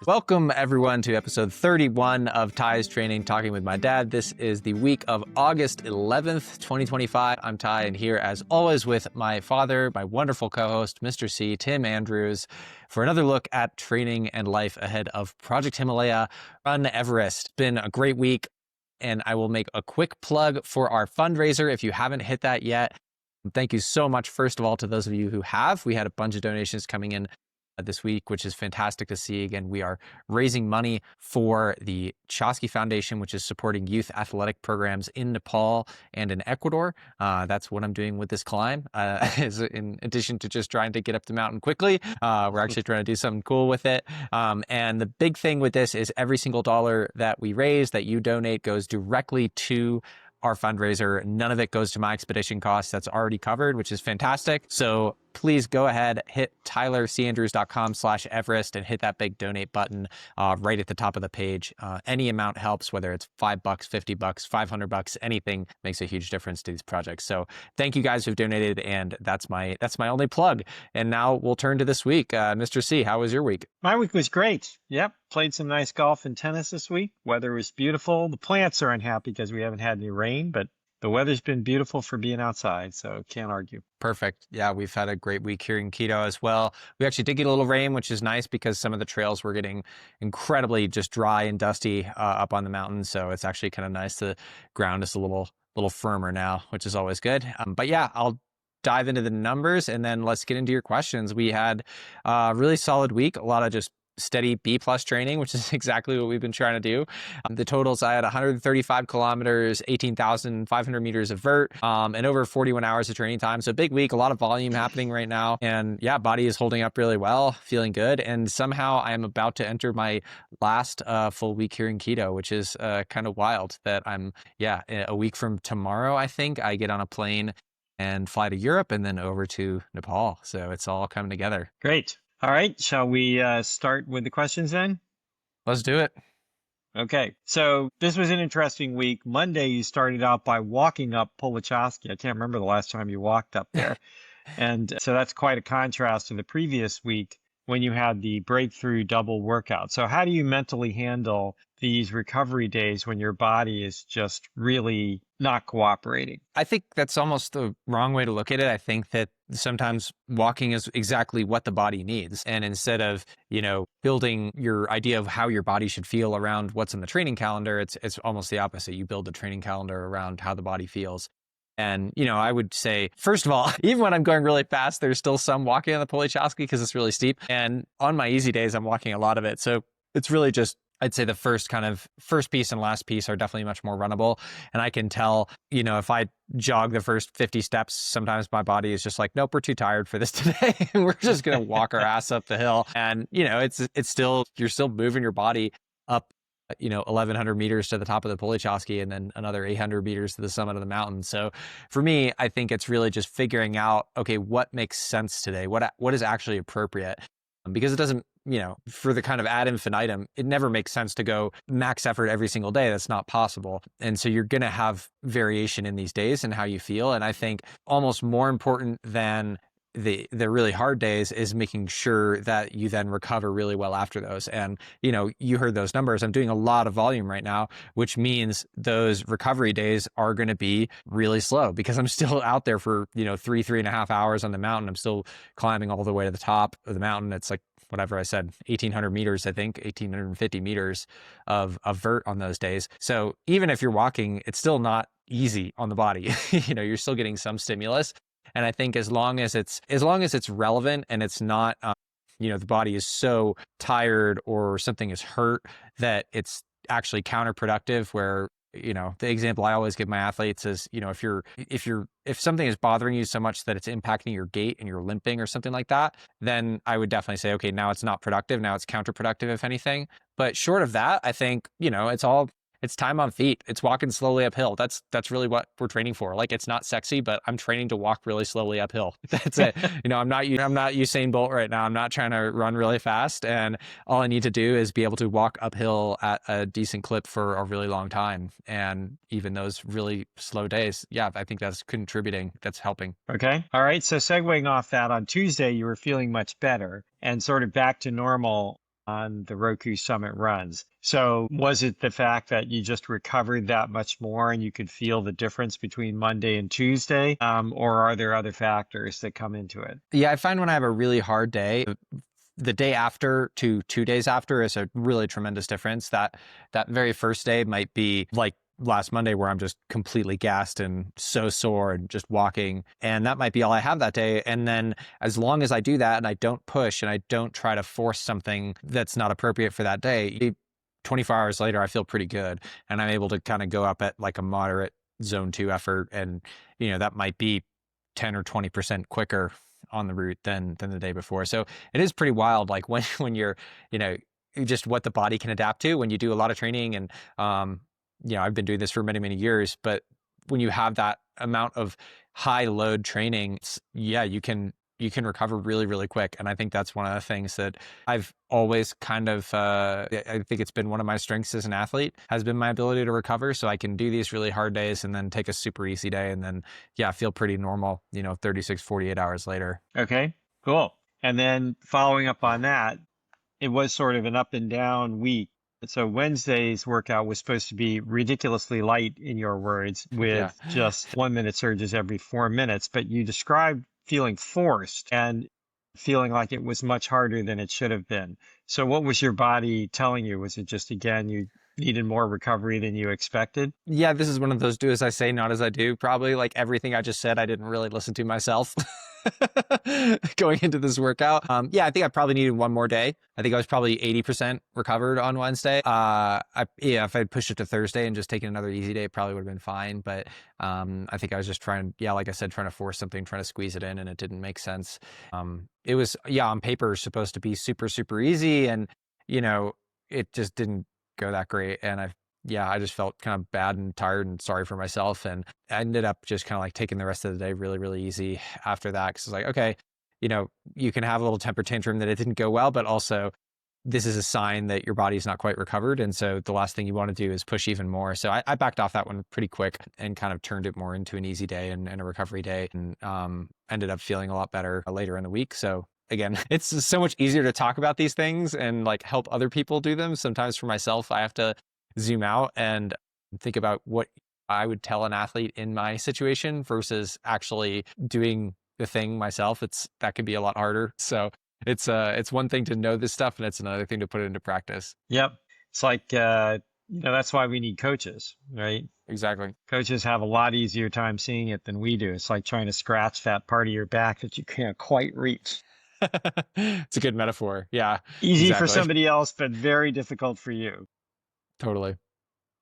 Welcome everyone to episode 31 of Ty's Training, Talking with My Dad. This is the week of August 11th, 2025. I'm Ty, and here as always with my father, my wonderful co-host, Mr. C, Tim Andrews, for another look at training and life ahead of Project Himalaya, Run Everest. It's been a great week, and I will make a quick plug for our fundraiser if you haven't hit that yet. Thank you so much, first of all, to those of you who have. We had a bunch of donations coming in this week, which is fantastic to see. Again, we are raising money for the Chasky Foundation, which is supporting youth athletic programs in Nepal and in Ecuador. That's what I'm doing with this climb, is in addition to just trying to get up the mountain quickly. We're actually trying to do something cool with it. And the big thing with this is every single dollar that we raise, that you donate, goes directly to our fundraiser. None of it goes to my expedition costs. That's already covered, which is fantastic. So please go ahead, hit tylercandrews.com/Everest and hit that big donate button right at the top of the page. Any amount helps, whether it's $5, $50, $500, anything makes a huge difference to these projects. So thank you guys who've donated, and that's my only plug. And now we'll turn to this week. Mr. C, how was your week? My week was great. Yep. Played some nice golf and tennis this week. Weather was beautiful. The plants are unhappy because we haven't had any rain, but the weather's been beautiful for being outside, so can't argue. Perfect. Yeah, we've had a great week here in Quito as well. We actually did get a little rain, which is nice because some of the trails were getting incredibly just dry and dusty up on the mountain. So it's actually kind of nice. The ground is a little firmer now, which is always good. But yeah, I'll dive into the numbers and then let's get into your questions. We had a really solid week, a lot of just steady B+ training, which is exactly what we've been trying to do. The totals, I had 135 kilometers, 18,500 meters of vert, and over 41 hours of training time. So big week, a lot of volume happening right now. And yeah, body is holding up really well, feeling good. And somehow I am about to enter my last full week here in Quito, which is kind of wild that I'm, a week from tomorrow, I think, I get on a plane and fly to Europe and then over to Nepal. So it's all coming together. Great. All right, shall we start with the questions then? Let's do it. Okay, so this was an interesting week. Monday, you started out by walking up Polichasky. I can't remember the last time you walked up there. And so that's quite a contrast to the previous week when you had the breakthrough double workout. So how do you mentally handle these recovery days when your body is just really not cooperating? I think that's almost the wrong way to look at it. I think that sometimes walking is exactly what the body needs. And instead of, building your idea of how your body should feel around what's in the training calendar, it's almost the opposite. You build the training calendar around how the body feels. And, I would say, first of all, even when I'm going really fast, there's still some walking on the Polichasky because it's really steep. And on my easy days, I'm walking a lot of it. So it's really just, I'd say the first piece and last piece are definitely much more runnable. And I can tell, if I jog the first 50 steps, sometimes my body is just like, nope, we're too tired for this today. We're just going to walk our ass up the hill. And, it's still, you're still moving your body up 1,100 meters to the top of the Polichasky and then another 800 meters to the summit of the mountain. So for me, I think it's really just figuring out, okay, what makes sense today? What is actually appropriate? Because it doesn't, for the kind of ad infinitum, it never makes sense to go max effort every single day. That's not possible. And so you're going to have variation in these days and how you feel. And I think almost more important than the really hard days is making sure that you then recover really well after those. And, you heard those numbers. I'm doing a lot of volume right now, which means those recovery days are going to be really slow because I'm still out there for, 3.5 hours on the mountain. I'm still climbing all the way to the top of the mountain. It's like, whatever I said, 1,800 meters, I think, 1,850 meters of vert on those days. So even if you're walking, it's still not easy on the body. You're still getting some stimulus. And I think as long as it's relevant and it's not, the body is so tired or something is hurt that it's actually counterproductive, where, the example I always give my athletes is, if something is bothering you so much that it's impacting your gait and you're limping or something like that, then I would definitely say, okay, now it's not productive. Now it's counterproductive, if anything. But short of that, I think, it's time on feet. It's walking slowly uphill. That's really what we're training for. Like, it's not sexy, but I'm training to walk really slowly uphill. That's it. I'm not Usain Bolt right now. I'm not trying to run really fast. And all I need to do is be able to walk uphill at a decent clip for a really long time. And even those really slow days, I think that's contributing. That's helping. Okay. All right. So segueing off that, on Tuesday, you were feeling much better and sort of back to normal on the Roku Summit runs. So was it the fact that you just recovered that much more and you could feel the difference between Monday and Tuesday? Or are there other factors that come into it? Yeah, I find when I have a really hard day, the day after to 2 days after is a really tremendous difference. That very first day might be like last Monday where I'm just completely gassed and so sore and just walking. And that might be all I have that day. And then as long as I do that and I don't push and I don't try to force something that's not appropriate for that day, 24 hours later, I feel pretty good. And I'm able to kind of go up at like a moderate zone 2 effort. And, that might be 10 or 20% quicker on the route than the day before. So it is pretty wild, like when you're, just what the body can adapt to when you do a lot of training. And I've been doing this for many, many years, but when you have that amount of high load training, you can recover really, really quick. And I think that's one of the things that I've always kind of, I think it's been one of my strengths as an athlete has been my ability to recover. So I can do these really hard days and then take a super easy day and then, feel pretty normal, 36, 48 hours later. Okay, cool. And then following up on that, it was sort of an up and down week. So Wednesday's workout was supposed to be ridiculously light, in your words, with just 1 minute surges every 4 minutes, but you described feeling forced and feeling like it was much harder than it should have been. So what was your body telling you? Was it just, again, you needed more recovery than you expected? Yeah, this is one of those do as I say, not as I do. Probably like everything I just said, I didn't really listen to myself going into this workout. I think I probably needed one more day. I think I was probably 80% recovered on Wednesday. If I'd pushed it to Thursday and just taken another easy day, it probably would have been fine. But I think I was just trying to force something, trying to squeeze it in, and it didn't make sense. It was, on paper, supposed to be super, super easy. And, it just didn't go that great. And I just felt kind of bad and tired and sorry for myself. And I ended up just kind of like taking the rest of the day really, really easy after that. Cause it's like, okay, you can have a little temper tantrum that it didn't go well, but also this is a sign that your body's not quite recovered. And so the last thing you want to do is push even more. So I backed off that one pretty quick and kind of turned it more into an easy day and a recovery day, and ended up feeling a lot better later in the week. So again, it's so much easier to talk about these things and like help other people do them. Sometimes for myself, I have to zoom out and think about what I would tell an athlete in my situation versus actually doing the thing myself. That could be a lot harder. So it's one thing to know this stuff, and it's another thing to put it into practice. Yep. It's like, that's why we need coaches, right? Exactly. Coaches have a lot easier time seeing it than we do. It's like trying to scratch that part of your back that you can't quite reach. It's a good metaphor. Yeah. Easy exactly. for somebody else, but very difficult for you. Totally.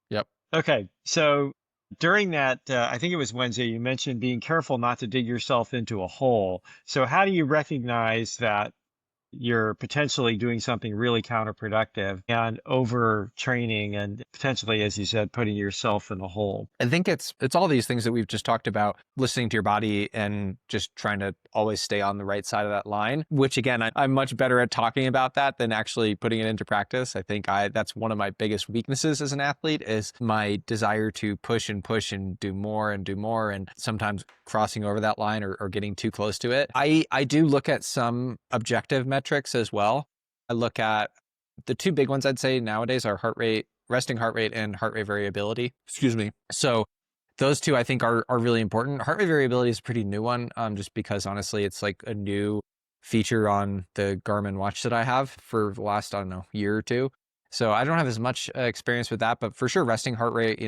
Yep. Okay. So during that, I think it was Wednesday, you mentioned being careful not to dig yourself into a hole. So how do you recognize that you're potentially doing something really counterproductive and overtraining and potentially, as you said, putting yourself in a hole? I think it's all these things that we've just talked about, listening to your body and just trying to always stay on the right side of that line, which again, I'm much better at talking about that than actually putting it into practice. I think that's one of my biggest weaknesses as an athlete is my desire to push and do more and sometimes crossing over that line or getting too close to it. I do look at some objective metrics as well. I look at the two big ones I'd say nowadays are heart rate, resting heart rate, and heart rate variability. Excuse me. So those two I think are really important. Heart rate variability is a pretty new one, just because honestly it's like a new feature on the Garmin watch that I have for the last, I don't know, year or two. So I don't have as much experience with that, but for sure resting heart rate,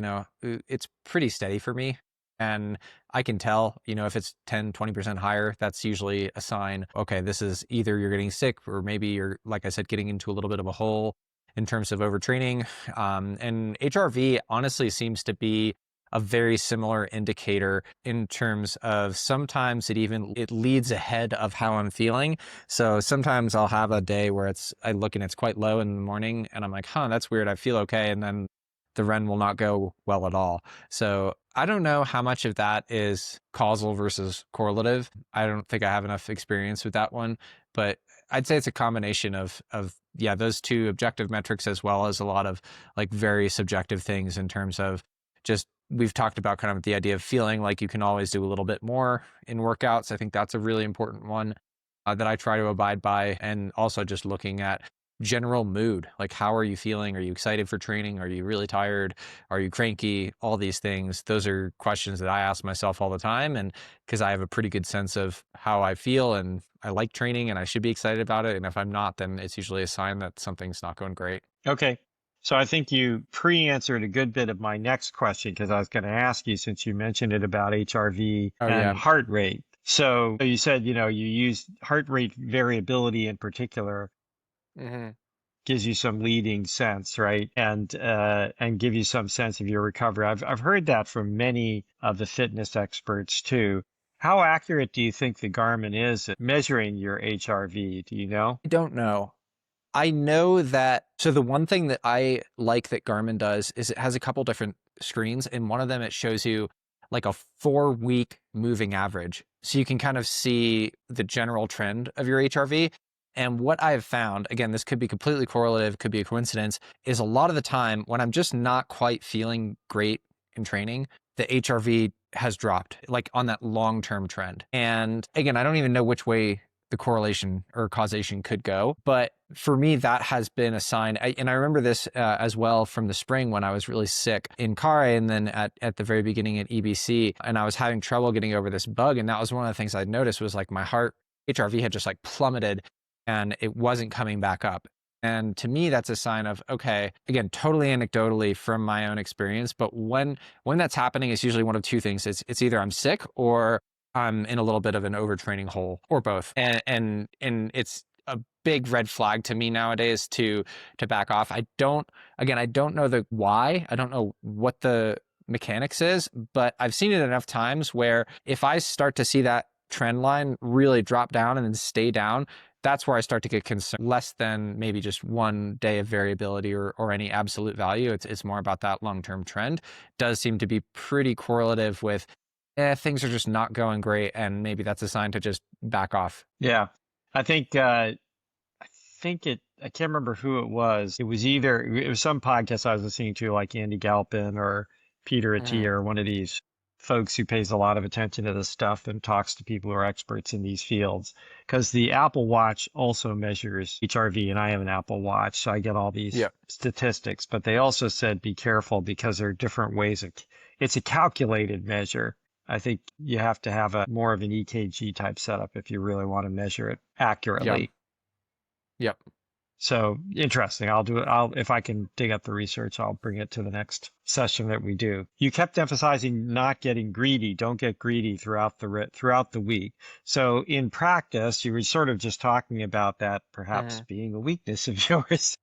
it's pretty steady for me. And I can tell, if it's 10, 20% higher, that's usually a sign, okay, this is either you're getting sick or maybe you're, like I said, getting into a little bit of a hole in terms of overtraining. And HRV honestly seems to be a very similar indicator in terms of sometimes it leads ahead of how I'm feeling. So sometimes I'll have a day where I look and it's quite low in the morning and I'm like, that's weird. I feel okay. And then the run will not go well at all. So I don't know how much of that is causal versus correlative. I don't think I have enough experience with that one, but I'd say it's a combination of those two objective metrics as well as a lot of like very subjective things in terms of just, we've talked about kind of the idea of feeling like you can always do a little bit more in workouts. I think that's a really important one that I try to abide by. And also just looking at general mood. Like, how are you feeling? Are you excited for training? Are you really tired? Are you cranky? All these things. Those are questions that I ask myself all the time. And because I have a pretty good sense of how I feel and I like training and I should be excited about it. And if I'm not, then it's usually a sign that something's not going great. Okay. So I think you pre-answered a good bit of my next question because I was going to ask you since you mentioned it about HRV Oh, and yeah. heart rate. So you said, you use heart rate variability in particular Hmm. gives you some leading sense, right? And give you some sense of your recovery. I've heard that from many of the fitness experts too. How accurate do you think the Garmin is at measuring your HRV? Do you know? I don't know. I know that, so the one thing that I like that Garmin does is it has a couple different screens, and one of them it shows you like a 4-week moving average. So you can kind of see the general trend of your HRV. And what I've found, again, this could be completely correlative, could be a coincidence, is a lot of the time when I'm just not quite feeling great in training, the HRV has dropped, like on that long-term trend. And again, I don't even know which way the correlation or causation could go. But for me, that has been a sign. And I remember this as well from the spring when I was really sick in CARE and then at the very beginning at EBC, and I was having trouble getting over this bug. And that was one of the things I'd noticed was like my heart HRV had just like plummeted and it wasn't coming back up. And to me, that's a sign of, okay, again, totally anecdotally from my own experience, but when that's happening, it's usually one of two things. It's either I'm sick or I'm in a little bit of an overtraining hole, or both. And it's a big red flag to me nowadays to back off. I don't know the why. I don't know what the mechanics is, but I've seen it enough times where if I start to see that trend line really drop down and then stay down, that's where I start to get concerned. Less than maybe just one day of variability or any absolute value. It's more about that long-term trend. Does seem to be pretty correlative with things are just not going great, and maybe that's a sign to just back off. Yeah. I think I can't remember who it was. It was some podcast I was listening to, like Andy Galpin or Peter Attia Mhm. or one of these folks who pays a lot of attention to this stuff and talks to people who are experts in these fields. Because the Apple Watch also measures HRV, and I have an Apple Watch, so I get all these Yeah. statistics. But they also said be careful because there are different ways it's a calculated measure. I think you have to have a more of an EKG type setup if you really want to measure it Yep. accurately. Yep. So interesting. I'll do it. If I can dig up the research, I'll bring it to the next session that we do. You kept emphasizing not getting greedy. Don't get greedy throughout the week. So in practice, you were sort of just talking about that perhaps Mhm. being a weakness of yours.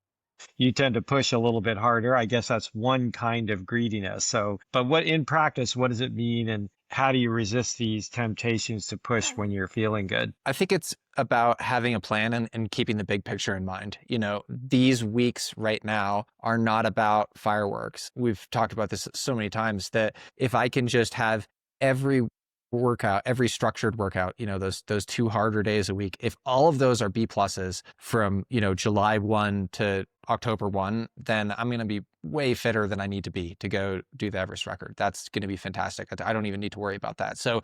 You tend to push a little bit harder. I guess that's one kind of greediness. So, but what in practice, what does it mean? And how do you resist these temptations to push when you're feeling good? I think it's about having a plan and keeping the big picture in mind. These weeks right now are not about fireworks. We've talked about this so many times that if I can just have every workout, every structured workout, those 2 harder days a week, if all of those are B pluses from, July 1 to October 1, then I'm going to be way fitter than I need to be to go do the Everest record. That's going to be fantastic. I don't even need to worry about that. So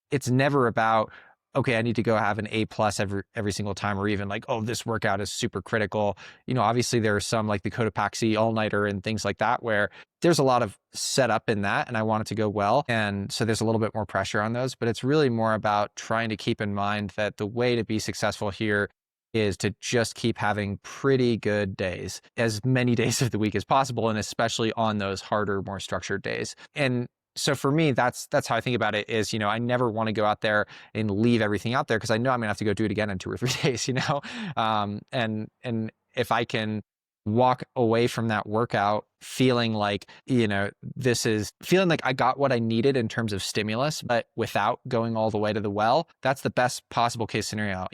it's never about, okay, I need to go have an A plus every single time, or even like, oh, this workout is super critical. Obviously there are some like the Cotopaxi all-nighter and things like that where there's a lot of setup in that and I want it to go well. And so there's a little bit more pressure on those, but it's really more about trying to keep in mind that the way to be successful here is to just keep having pretty good days, as many days of the week as possible, and especially on those harder, more structured days. And so for me, that's how I think about it is, I never want to go out there and leave everything out there because I know I'm gonna have to go do it again in 2 or 3 days. And if I can walk away from that workout feeling like, this is feeling like I got what I needed in terms of stimulus, but without going all the way to the well, that's the best possible case scenario.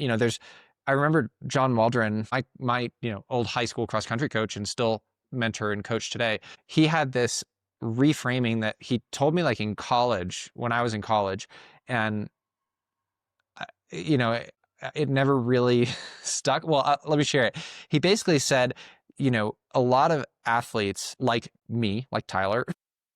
I remember John Waldron, my old high school cross country coach and still mentor and coach today. He had this reframing that he told me like in college, when I was in college, and you know, it never really stuck. Well, let me share it. He basically said, a lot of athletes like me, like Tyler,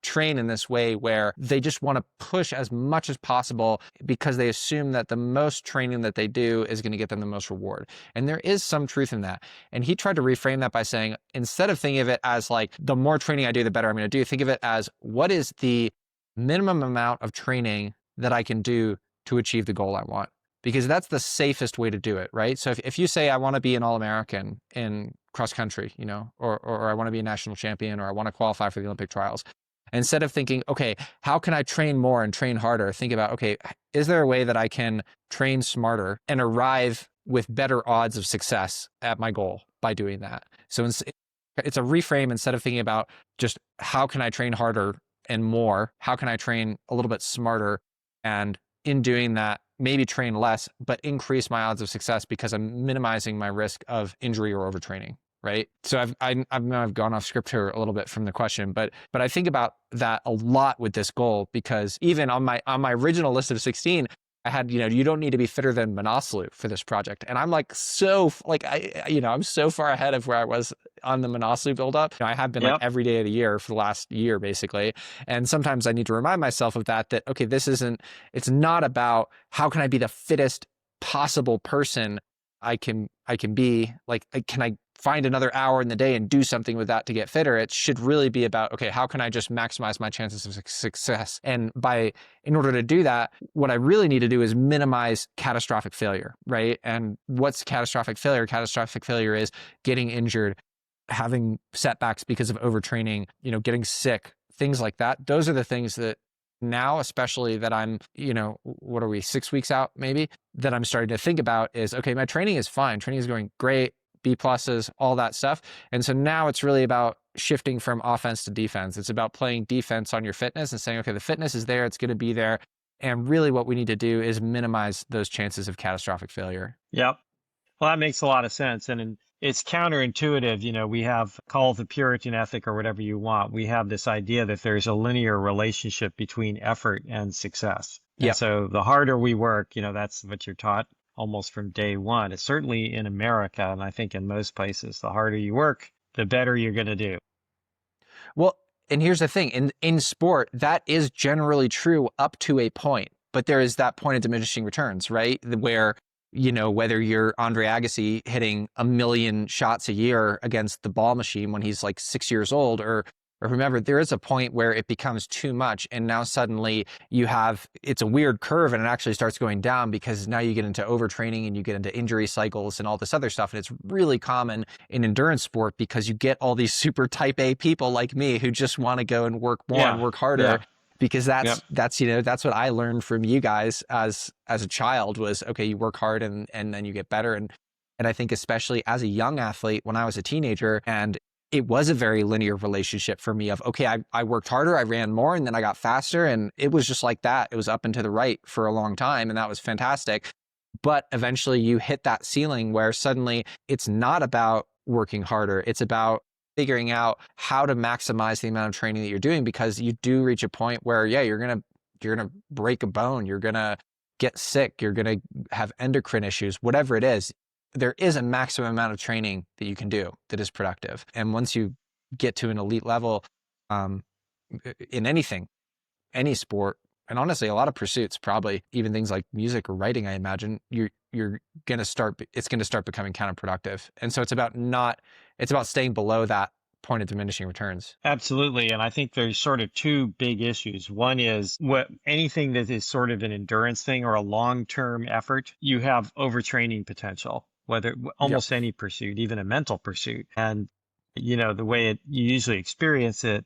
train in this way where they just want to push as much as possible because they assume that the most training that they do is going to get them the most reward. And there is some truth in that. And he tried to reframe that by saying, instead of thinking of it as like, the more training I do, the better I'm going to do, think of it as, what is the minimum amount of training that I can do to achieve the goal I want? Because that's the safest way to do it, right? So if you say, I want to be an All-American in cross country, or I want to be a national champion, or I want to qualify for the Olympic trials, instead of thinking, okay, how can I train more and train harder? Think about, okay, is there a way that I can train smarter and arrive with better odds of success at my goal by doing that? So it's a reframe. Instead of thinking about just how can I train harder and more, how can I train a little bit smarter? And in doing that, maybe train less, but increase my odds of success because I'm minimizing my risk of injury or overtraining. Right. So I've gone off script here a little bit from the question, but I think about that a lot with this goal, because even on my original list of 16, I had, you don't need to be fitter than Manaslu for this project. And I'm like, I'm so far ahead of where I was on the Manaslu buildup. I have been like every day of the year for the last year, basically. And sometimes I need to remind myself of that, okay, it's not about how can I be the fittest possible person I can be. Like, can I find another hour in the day and do something with that to get fitter? It should really be about, okay, how can I just maximize my chances of success? And in order to do that, what I really need to do is minimize catastrophic failure, right? And what's catastrophic failure? Catastrophic failure is getting injured, having setbacks because of overtraining, getting sick, things like that. Those are the things that now, especially that I'm, what are we, 6 weeks out maybe, that I'm starting to think about is, okay, my training is fine. Training is going great. B pluses, all that stuff. And so now it's really about shifting from offense to defense. It's about playing defense on your fitness and saying, okay, the fitness is there, it's going to be there. And really what we need to do is minimize those chances of catastrophic failure. Yep. Well, that makes a lot of sense. And it's counterintuitive. We have, call it the Puritan ethic or whatever you want. We have this idea that there's a linear relationship between effort and success. And so the harder we work, that's what you're taught almost from day one. It's certainly in America, and I think in most places, the harder you work, the better you're going to do. Well, and here's the thing, in sport, that is generally true up to a point, but there is that point of diminishing returns, right? Where, whether you're Andre Agassi hitting 1 million shots a year against the ball machine when he's like 6 years old, or remember, there is a point where it becomes too much. And now suddenly it's a weird curve, and it actually starts going down because now you get into overtraining and you get into injury cycles and all this other stuff. And it's really common in endurance sport because you get all these super type A people like me who just want to go and work more and work harder. Yeah. Because that's what I learned from you guys as a child was, okay, you work hard and then you get better. And I think especially as a young athlete, when I was a teenager, and it was a very linear relationship for me of, okay, I worked harder, I ran more, and then I got faster. And it was just like that. It was up and to the right for a long time. And that was fantastic. But eventually you hit that ceiling where suddenly it's not about working harder. It's about figuring out how to maximize the amount of training that you're doing, because you do reach a point where, you're going to break a bone. You're going to get sick. You're going to have endocrine issues, whatever it is. There is a maximum amount of training that you can do that is productive. And once you get to an elite level in anything, any sport, and honestly, a lot of pursuits, probably even things like music or writing, I imagine, it's going to start becoming counterproductive. And so it's about staying below that point of diminishing returns. Absolutely. And I think there's sort of two big issues. One is anything that is sort of an endurance thing or a long-term effort, you have overtraining potential. Whether almost any pursuit, even a mental pursuit. And, the way you usually experience it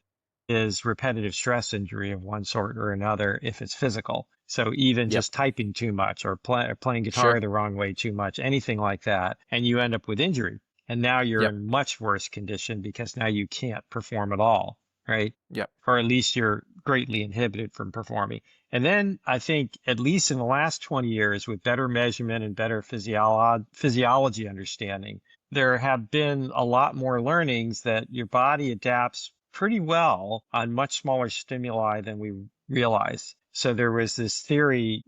is repetitive stress injury of one sort or another if it's physical. So even just typing too much or playing guitar the wrong way too much, anything like that, and you end up with injury. And now you're in much worse condition because now you can't perform at all, right? Yep. Or at least you're greatly inhibited from performing. And then I think, at least in the last 20 years, with better measurement and better physiology understanding, there have been a lot more learnings that your body adapts pretty well on much smaller stimuli than we realize. So there was this theory,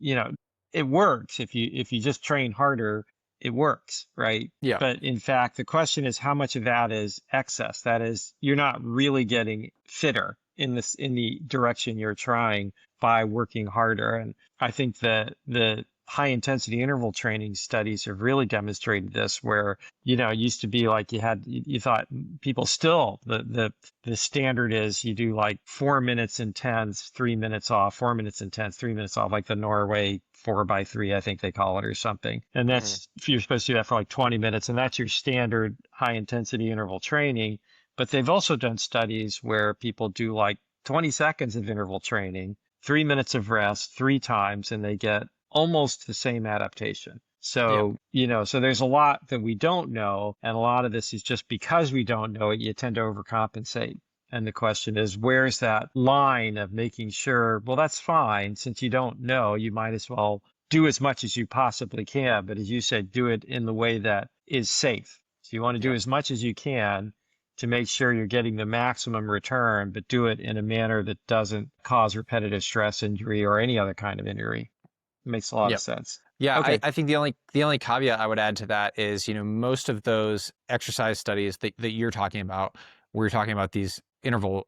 it works. If you just train harder, it works, right? Yeah. But in fact, the question is how much of that is excess? That is, you're not really getting fitter in the direction you're trying by working harder. And I think the high intensity interval training studies have really demonstrated this, where, it used to be like you thought people still, the standard is you do like 4 minutes intense, 3 minutes off, 4 minutes intense, 3 minutes off, like the Norway 4x3, I think they call it, or something. And that's, you're supposed to do that for like 20 minutes, and that's your standard high intensity interval training. But they've also done studies where people do like 20 seconds of interval training, 3 minutes of rest 3 times, and they get almost the same adaptation. Yeah. So, so there's a lot that we don't know. And a lot of this is just because we don't know it, you tend to overcompensate. And the question is, where's that line of making sure, well, that's fine. Since you don't know, you might as well do as much as you possibly can. But as you said, do it in the way that is safe. So you want to do as much as you can to make sure you're getting the maximum return, but do it in a manner that doesn't cause repetitive stress injury or any other kind of injury. It makes a lot of sense. Yeah, Okay. I think the only caveat I would add to that is, most of those exercise studies that you're talking about, where you're talking about these interval,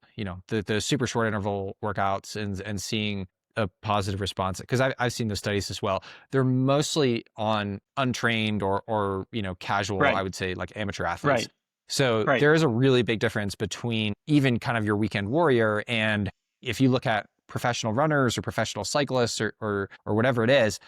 the super short interval workouts and seeing a positive response, because I've seen those studies as well. They're mostly on untrained or casual, Right. I would say, like amateur athletes. Right. So Right. there is a really big difference between even kind of your weekend warrior, and if you look at professional runners or professional cyclists or whatever it is,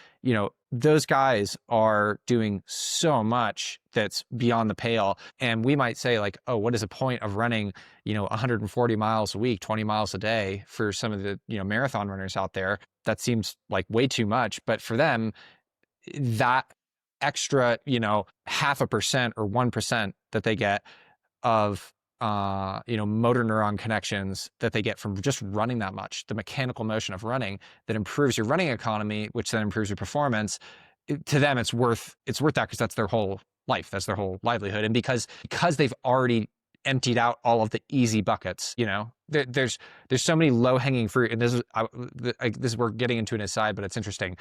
those guys are doing so much that's beyond the pale. And we might say like, oh, what is the point of running, 140 miles a week, 20 miles a day for some of the, marathon runners out there? That seems like way too much. But for them, that extra, 0.5% or 1% that they get of motor neuron connections that they get from just running that much, the mechanical motion of running that improves your running economy, which then improves your performance. To them, it's worth that, because that's their whole life, that's their whole livelihood. And because they've already emptied out all of the easy buckets, there's so many low hanging fruit. And this is we're getting into an aside, but it's interesting.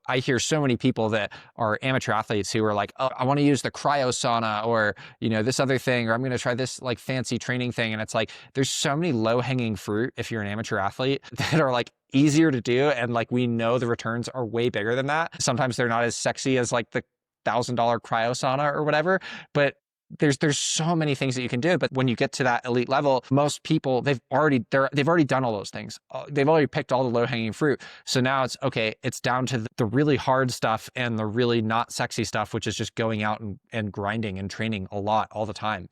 I hear so many people that are amateur athletes who are like, oh, I want to use the cryo sauna, or this other thing, or I'm going to try this like fancy training thing. And it's like, there's so many low hanging fruit if you're an amateur athlete that are like easier to do, and like we know the returns are way bigger than that. Sometimes they're not as sexy as like the $1,000 cryo sauna or whatever, but there's so many things that you can do. But when you get to that elite level, most people, they've already done all those things. They've already picked all the low hanging fruit. So now it's okay. It's down to the really hard stuff and the really not sexy stuff, which is just going out and grinding and training a lot all the time.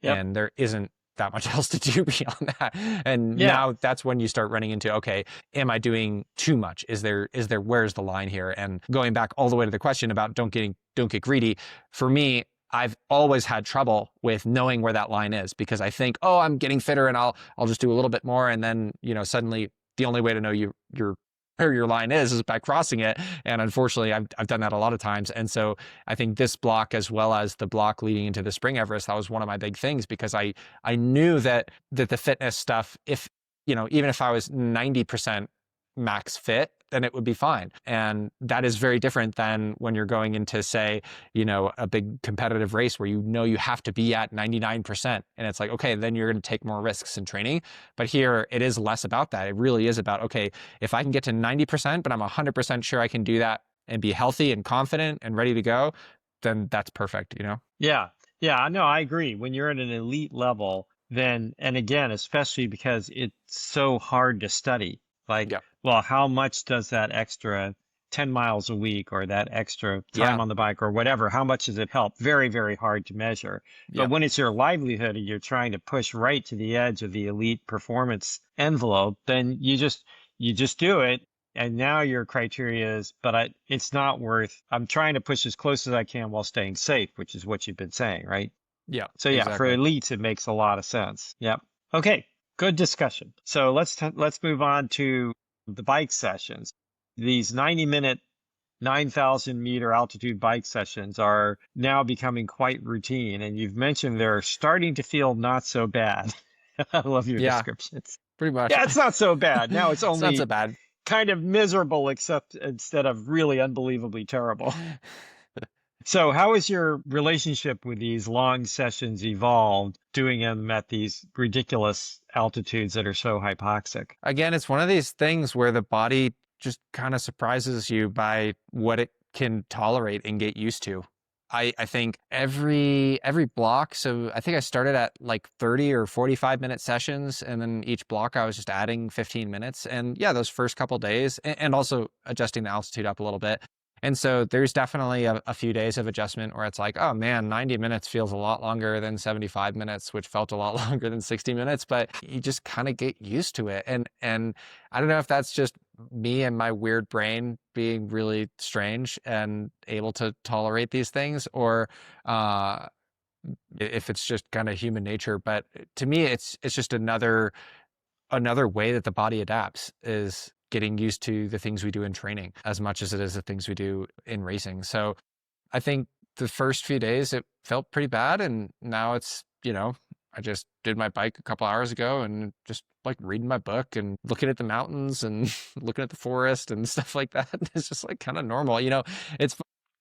Yep. And there isn't that much else to do beyond that. And now that's when you start running into, okay, am I doing too much? Is there, where's the line here? And going back all the way to the question about don't get greedy. For me, I've always had trouble with knowing where that line is, because I think, oh, I'm getting fitter and I'll just do a little bit more. And then, suddenly the only way to know where your line is by crossing it. And unfortunately, I've done that a lot of times. And so I think this block, as well as the block leading into the Spring Everest, that was one of my big things, because I knew that the fitness stuff, if, even if I was 90% max fit, then it would be fine. And that is very different than when you're going into, say, a big competitive race where you have to be at 99%. And it's like, okay, then you're going to take more risks in training. But here it is less about that. It really is about, okay, if I can get to 90%, but I'm 100% sure I can do that and be healthy and confident and ready to go, then that's perfect, Yeah. Yeah, no, I agree. When you're at an elite level, then, and again, especially because it's so hard to study, like, well, how much does that extra 10 miles a week or that extra time on the bike or whatever, how much does it help? Very, very hard to measure. But when it's your livelihood and you're trying to push right to the edge of the elite performance envelope, then you just do it. And now your criteria is, but it's not worth, I'm trying to push as close as I can while staying safe, which is what you've been saying, right? Yeah. So yeah, for elites, it makes a lot of sense. Yep. Okay. Good discussion. So let's move on to the bike sessions. These 90-minute, 9,000 meter altitude bike sessions are now becoming quite routine. And you've mentioned they're starting to feel not so bad. I love your descriptions. Pretty much. Yeah, it's not so bad. Now it's only not so bad. Kind of miserable, except instead of really unbelievably terrible. So how has your relationship with these long sessions evolved, doing them at these ridiculous altitudes that are so hypoxic? Again, it's one of these things where the body just kind of surprises you by what it can tolerate and get used to. I think every block, so I think I started at like 30 or 45-minute sessions, and then each block I was just adding 15 minutes. And yeah, those first couple days, and also adjusting the altitude up a little bit. And so there's definitely a few days of adjustment where it's like, oh man, 90 minutes feels a lot longer than 75 minutes, which felt a lot longer than 60 minutes, but you just kind of get used to it. And I don't know if that's just me and my weird brain being really strange and able to tolerate these things, or if it's just kind of human nature. But to me, it's just another way that the body adapts, is getting used to the things we do in training as much as it is the things we do in racing. So I think the first few days it felt pretty bad, and now it's, I just did my bike a couple hours ago and just like reading my book and looking at the mountains and looking at the forest and stuff like that. It's just like kind of normal. It's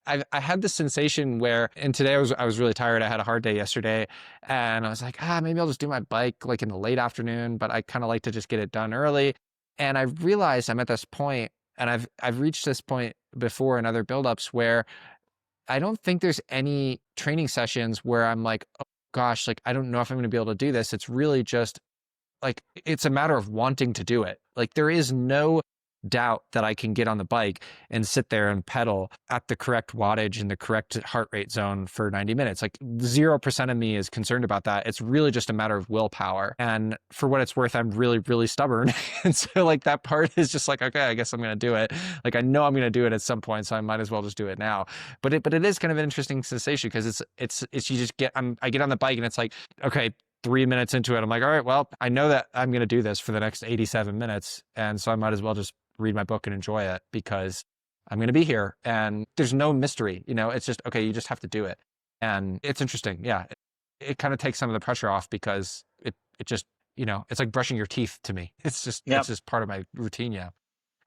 I had this sensation where, and today I was really tired. I had a hard day yesterday, and I was like, maybe I'll just do my bike like in the late afternoon, but I kind of like to just get it done early. And I realized I'm at this point, and I've reached this point before in other buildups where I don't think there's any training sessions where I'm like, oh gosh, like I don't know if I'm going to be able to do this. It's really just like, it's a matter of wanting to do it. Like there is no doubt that I can get on the bike and sit there and pedal at the correct wattage and the correct heart rate zone for 90 minutes. Like 0% of me is concerned about that. It's really just a matter of willpower. And for what it's worth, I'm really, really stubborn. And so like that part is just like, okay, I guess I'm going to do it. Like I know I'm going to do it at some point, so I might as well just do it now. But it is kind of an interesting sensation, because it's you just I get on the bike and it's like, okay, 3 minutes into it, I'm like, all right, well, I know that I'm going to do this for the next 87 minutes. And so I might as well just read my book and enjoy it, because I'm going to be here and there's no mystery. It's just, okay, you just have to do it. And it's interesting. Yeah. It kind of takes some of the pressure off, because it just, it's like brushing your teeth to me. It's Yep. just part of my routine. Yeah.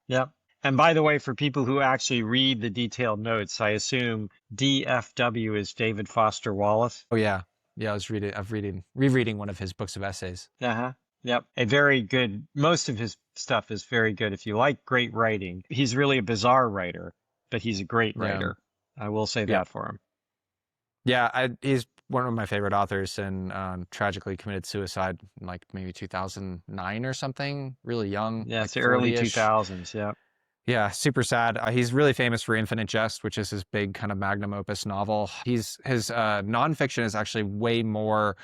Yep. And by the way, for people who actually read the detailed notes, I assume DFW is David Foster Wallace. Oh yeah. Yeah. Rereading one of his books of essays. Uh-huh. Yep. A very good, most of his stuff is very good. If you like great writing, he's really a bizarre writer, but he's a great writer. I will say that for him. Yeah, he's one of my favorite authors, and tragically committed suicide in like maybe 2009 or something, really young. Yeah, like it's the early 40-ish. 2000s. Yeah. Yeah, super sad. He's really famous for Infinite Jest, which is his big kind of magnum opus novel. His nonfiction is actually way more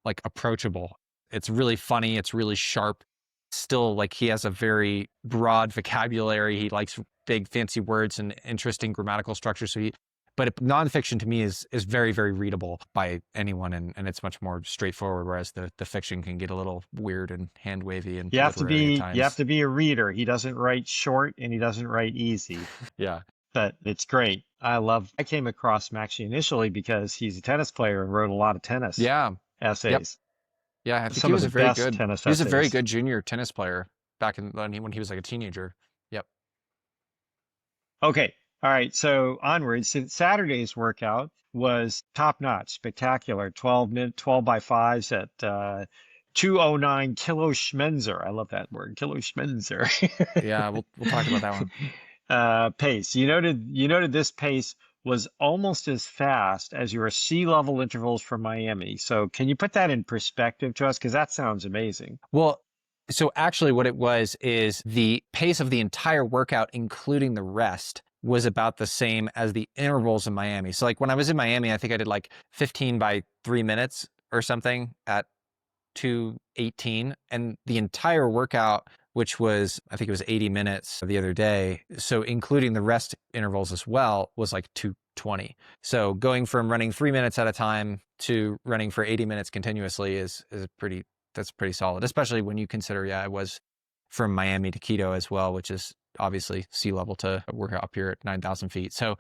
like approachable. It's really funny. It's really sharp. Still, like he has a very broad vocabulary. He likes big fancy words and interesting grammatical structure. But nonfiction to me is very, very readable by anyone, and it's much more straightforward. Whereas the fiction can get a little weird and hand wavy and literary at times. You have to be a reader. He doesn't write short and he doesn't write easy. Yeah. But it's great. I came across him actually initially because he's a tennis player and wrote a lot of tennis essays. Yep. Yeah, I think Some he was of the best tennis he was a very essays. good junior tennis player back when he was like a teenager. Yep. Okay. All right. So onwards, Saturday's workout was top notch, spectacular. 12 by fives at 209 kilo Schmenzer. I love that word, kilo Schmenzer. Yeah, we'll talk about that one. Pace. You noted this pace was almost as fast as your sea level intervals from Miami. So can you put that in perspective to us? Because that sounds amazing. Well, so actually what it was is the pace of the entire workout, including the rest, was about the same as the intervals in Miami. So like when I was in Miami, I think I did like 15 by 3 minutes or something at 218. And the entire workout, which was, I think it was 80 minutes the other day, so including the rest intervals as well, was like 220. So going from running 3 minutes at a time to running for 80 minutes continuously that's pretty solid, especially when you consider, I was from Miami to Quito as well, which is obviously sea level to work up here at 9,000 feet. So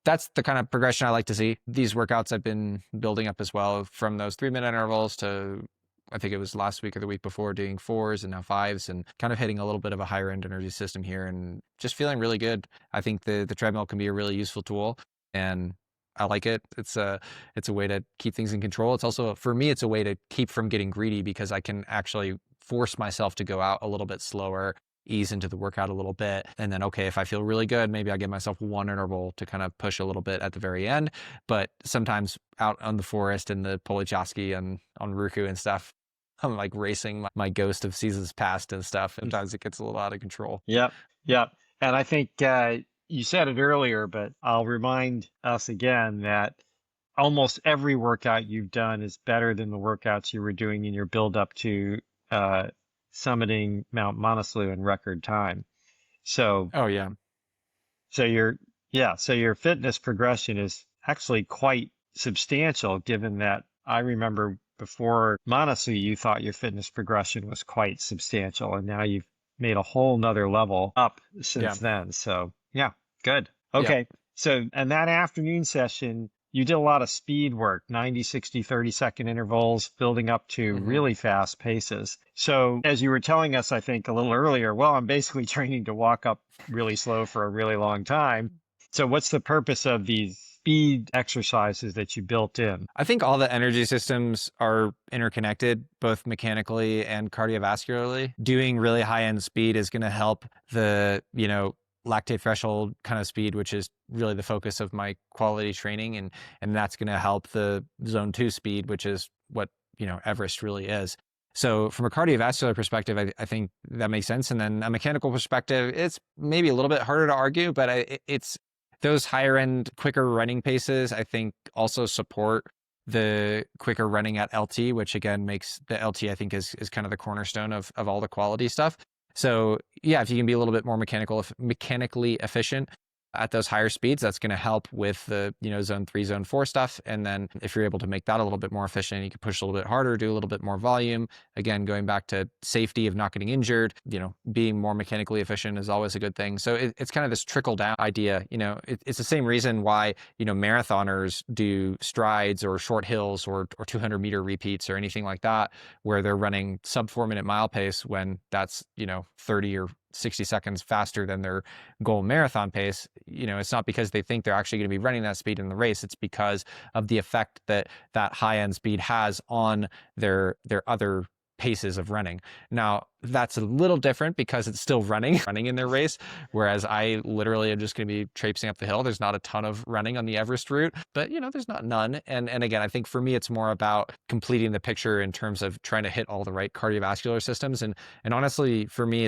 that's the kind of progression I like to see. These workouts I've been building up as well, from those 3 minute intervals to, I think it was last week or the week before, doing 4s and now 5s, and kind of hitting a little bit of a higher end energy system here and just feeling really good. I think the treadmill can be a really useful tool, and I like it. It's a way to keep things in control. It's also, for me, it's a way to keep from getting greedy because I can actually force myself to go out a little bit slower, ease into the workout a little bit. And then, okay, if I feel really good, maybe I give myself one interval to kind of push a little bit at the very end. But sometimes out on the forest and the Polichaski and on Ruku and stuff, I'm like racing my ghost of seasons past and stuff. Sometimes it gets a little out of control. Yep. Yep. And I think you said it earlier, but I'll remind us again that almost every workout you've done is better than the workouts you were doing in your build up to summiting Mount Manaslu in record time. So, Oh yeah. so your fitness progression is actually quite substantial, given that I remember before Manaslu, you thought your fitness progression was quite substantial, and now you've made a whole nother level up Yeah. since then. So yeah, good. Yeah. Okay. So, and that afternoon session, you did a lot of speed work, 90, 60, 30-second intervals, building up to hmm really fast paces. So as you were telling us, I think a little earlier, well, I'm basically training to walk up really slow for a really long time. So what's the purpose of these speed exercises that you built in? I think all the energy systems are interconnected, both mechanically and cardiovascularly. Doing really high end speed is going to help the, lactate threshold kind of speed, which is really the focus of my quality training. And that's going to help the zone 2 speed, which is what, Everest really is. So from a cardiovascular perspective, I think that makes sense. And then a mechanical perspective, it's maybe a little bit harder to argue, but it's those higher end, quicker running paces, I think also support the quicker running at LT, which again makes the LT, I think, is kind of the cornerstone of all the quality stuff. So yeah, if you can be a little bit more mechanically efficient at those higher speeds, that's going to help with the, zone 3, zone 4 stuff. And then if you're able to make that a little bit more efficient, you can push a little bit harder, do a little bit more volume. Again, going back to safety of not getting injured, being more mechanically efficient is always a good thing. So it's kind of this trickle down idea. It's the same reason why, marathoners do strides or short hills or 200-meter repeats or anything like that, where they're running sub 4-minute mile pace when that's, 30 or 60 seconds faster than their goal marathon pace. It's not because they think they're actually going to be running that speed in the race. It's because of the effect that high end speed has on their other paces of running. Now, that's a little different because it's still running in their race, whereas I literally am just going to be traipsing up the hill. There's not a ton of running on the Everest route, but there's not none. And again, I think for me, it's more about completing the picture in terms of trying to hit all the right cardiovascular systems. And honestly, for me,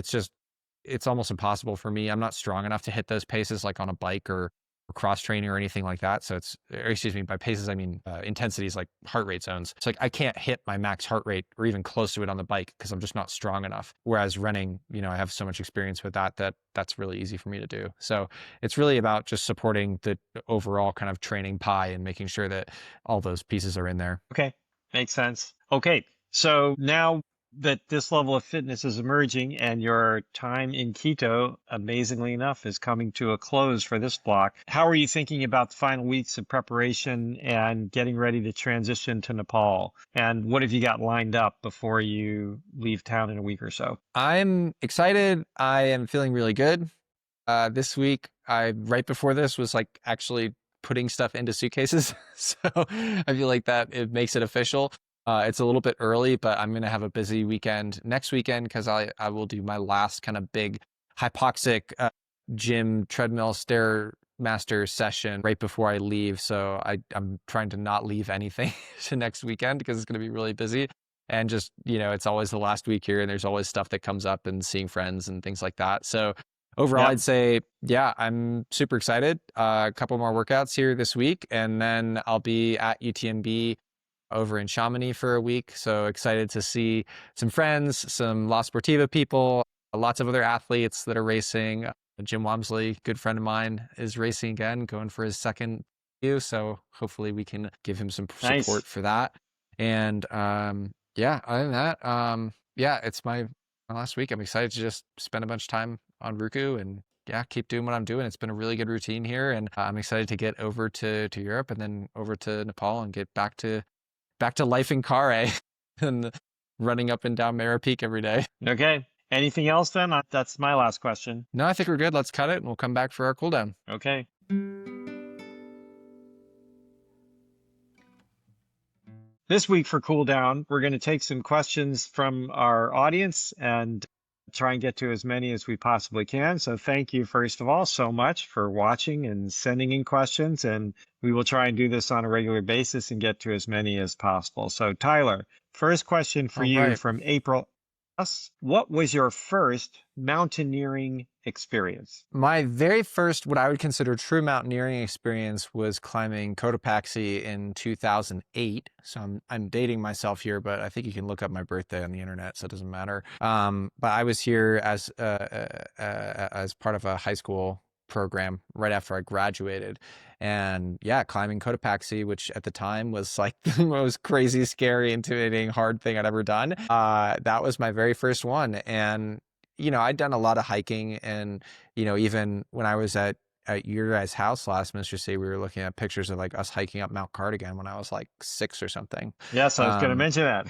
it's almost impossible for me. I'm not strong enough to hit those paces like on a bike or cross training or anything like that. So by paces, I mean intensities like heart rate zones. It's like I can't hit my max heart rate or even close to it on the bike because I'm just not strong enough. Whereas running, I have so much experience with that's really easy for me to do. So it's really about just supporting the overall kind of training pie and making sure that all those pieces are in there. Okay. Makes sense. Okay. So now that this level of fitness is emerging and your time in Quito, amazingly enough, is coming to a close for this block, how are you thinking about the final weeks of preparation and getting ready to transition to Nepal? And what have you got lined up before you leave town in a week or so? I'm excited. I am feeling really good. This week, right before this was like actually putting stuff into suitcases. So I feel like that it makes it official. It's a little bit early, but I'm going to have a busy weekend next weekend because I will do my last kind of big hypoxic gym treadmill stairmaster session right before I leave. So I'm trying to not leave anything to next weekend because it's going to be really busy. And just, it's always the last week here and there's always stuff that comes up and seeing friends and things like that. So overall, Yep. I'd say, yeah, I'm super excited. A couple more workouts here this week, and then I'll be at UTMB over in Chamonix for a week. So excited to see some friends, some La Sportiva people, lots of other athletes that are racing. Jim Wamsley, good friend of mine, is racing again, going for his second year. So hopefully we can give him some Nice. support for that. And yeah, other than that, yeah, it's my last week. I'm excited to just spend a bunch of time on Ruku and yeah, keep doing what I'm doing. It's been a really good routine here, and I'm excited to get over to Europe and then over to Nepal and get back to life in Kare and running up and down Mara Peak every day. Okay. Anything else then? That's my last question. No, I think we're good. Let's cut it and we'll come back for our cooldown. Okay. This week for Cool Down, we're going to take some questions from our audience and try and get to as many as we possibly can. So thank you, first of all, so much for watching and sending in questions. And we will try and do this on a regular basis and get to as many as possible. So Tyler, first question for All you right. from April. What was your first mountaineering experience? My very first, what I would consider true mountaineering experience was climbing Cotopaxi in 2008. So I'm dating myself here, but I think you can look up my birthday on the internet, so it doesn't matter. But I was here as part of a high school program right after I graduated. And yeah, climbing Cotopaxi, which at the time was like the most crazy, scary, intimidating, hard thing I'd ever done. That was my very first one. And I'd done a lot of hiking, and even when I was at your guys' house last Mr. C, we were looking at pictures of like us hiking up Mount Cardigan when I was like 6 or something. Yes, I was going to Um, mention that.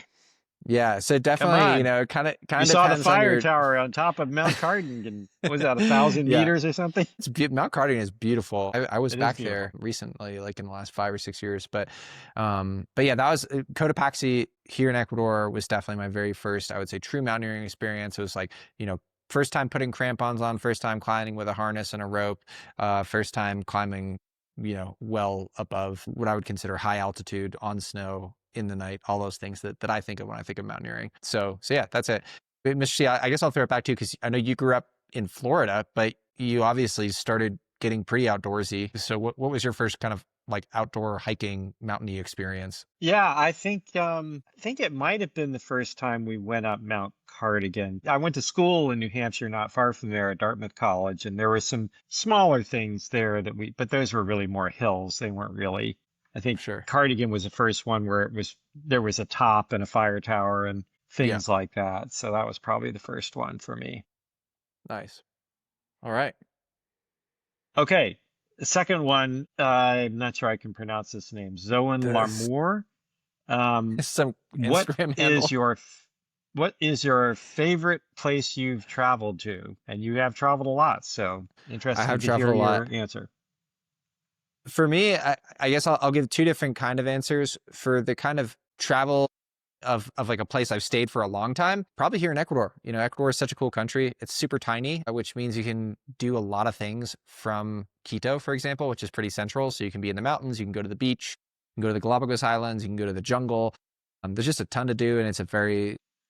yeah, so Come definitely, on. kind You of saw the depends on fire your tower on top of Mount Cardigan. Was that 1,000 yeah. meters or something? Mount Cardigan is beautiful. I was It is back there beautiful. recently, like in the last 5 or 6 years. But yeah, that was Cotopaxi here in Ecuador was definitely my very first, I would say, true mountaineering experience. It was like, first time putting crampons on, first time climbing with a harness and a rope, first time climbing, well above what I would consider high altitude on snow in the night, all those things that I think of when I think of mountaineering. So yeah, that's it. But Mr. C, I guess I'll throw it back to you because I know you grew up in Florida, but you obviously started getting pretty outdoorsy. So what was your first kind of like outdoor hiking mountainy experience? Yeah, I think it might have been the first time we went up Mount Cardigan. I went to school in New Hampshire, not far from there at Dartmouth College, and there were some smaller things there but those were really more hills. They weren't really, I think Sure. Cardigan was the first one where there was a top and a fire tower and Yeah. things like that. So that was probably the first one for me. Nice. All right. Okay. The second one, I'm not sure I can pronounce this name. Zoan There's Lamour. Um, some what Instagram is handle. your favorite place you've traveled to? And you have traveled a lot, so I have interested to hear traveled a your lot. answer. For me, I guess I'll give two different kind of answers for the kind of travel of like a place I've stayed for a long time. Probably here in Ecuador. Ecuador is such a cool country. It's super tiny, which means you can do a lot of things from Quito, for example, which is pretty central. So you can be in the mountains, you can go to the beach, you can go to the Galapagos Islands, you can go to the jungle. There's just a ton to do, and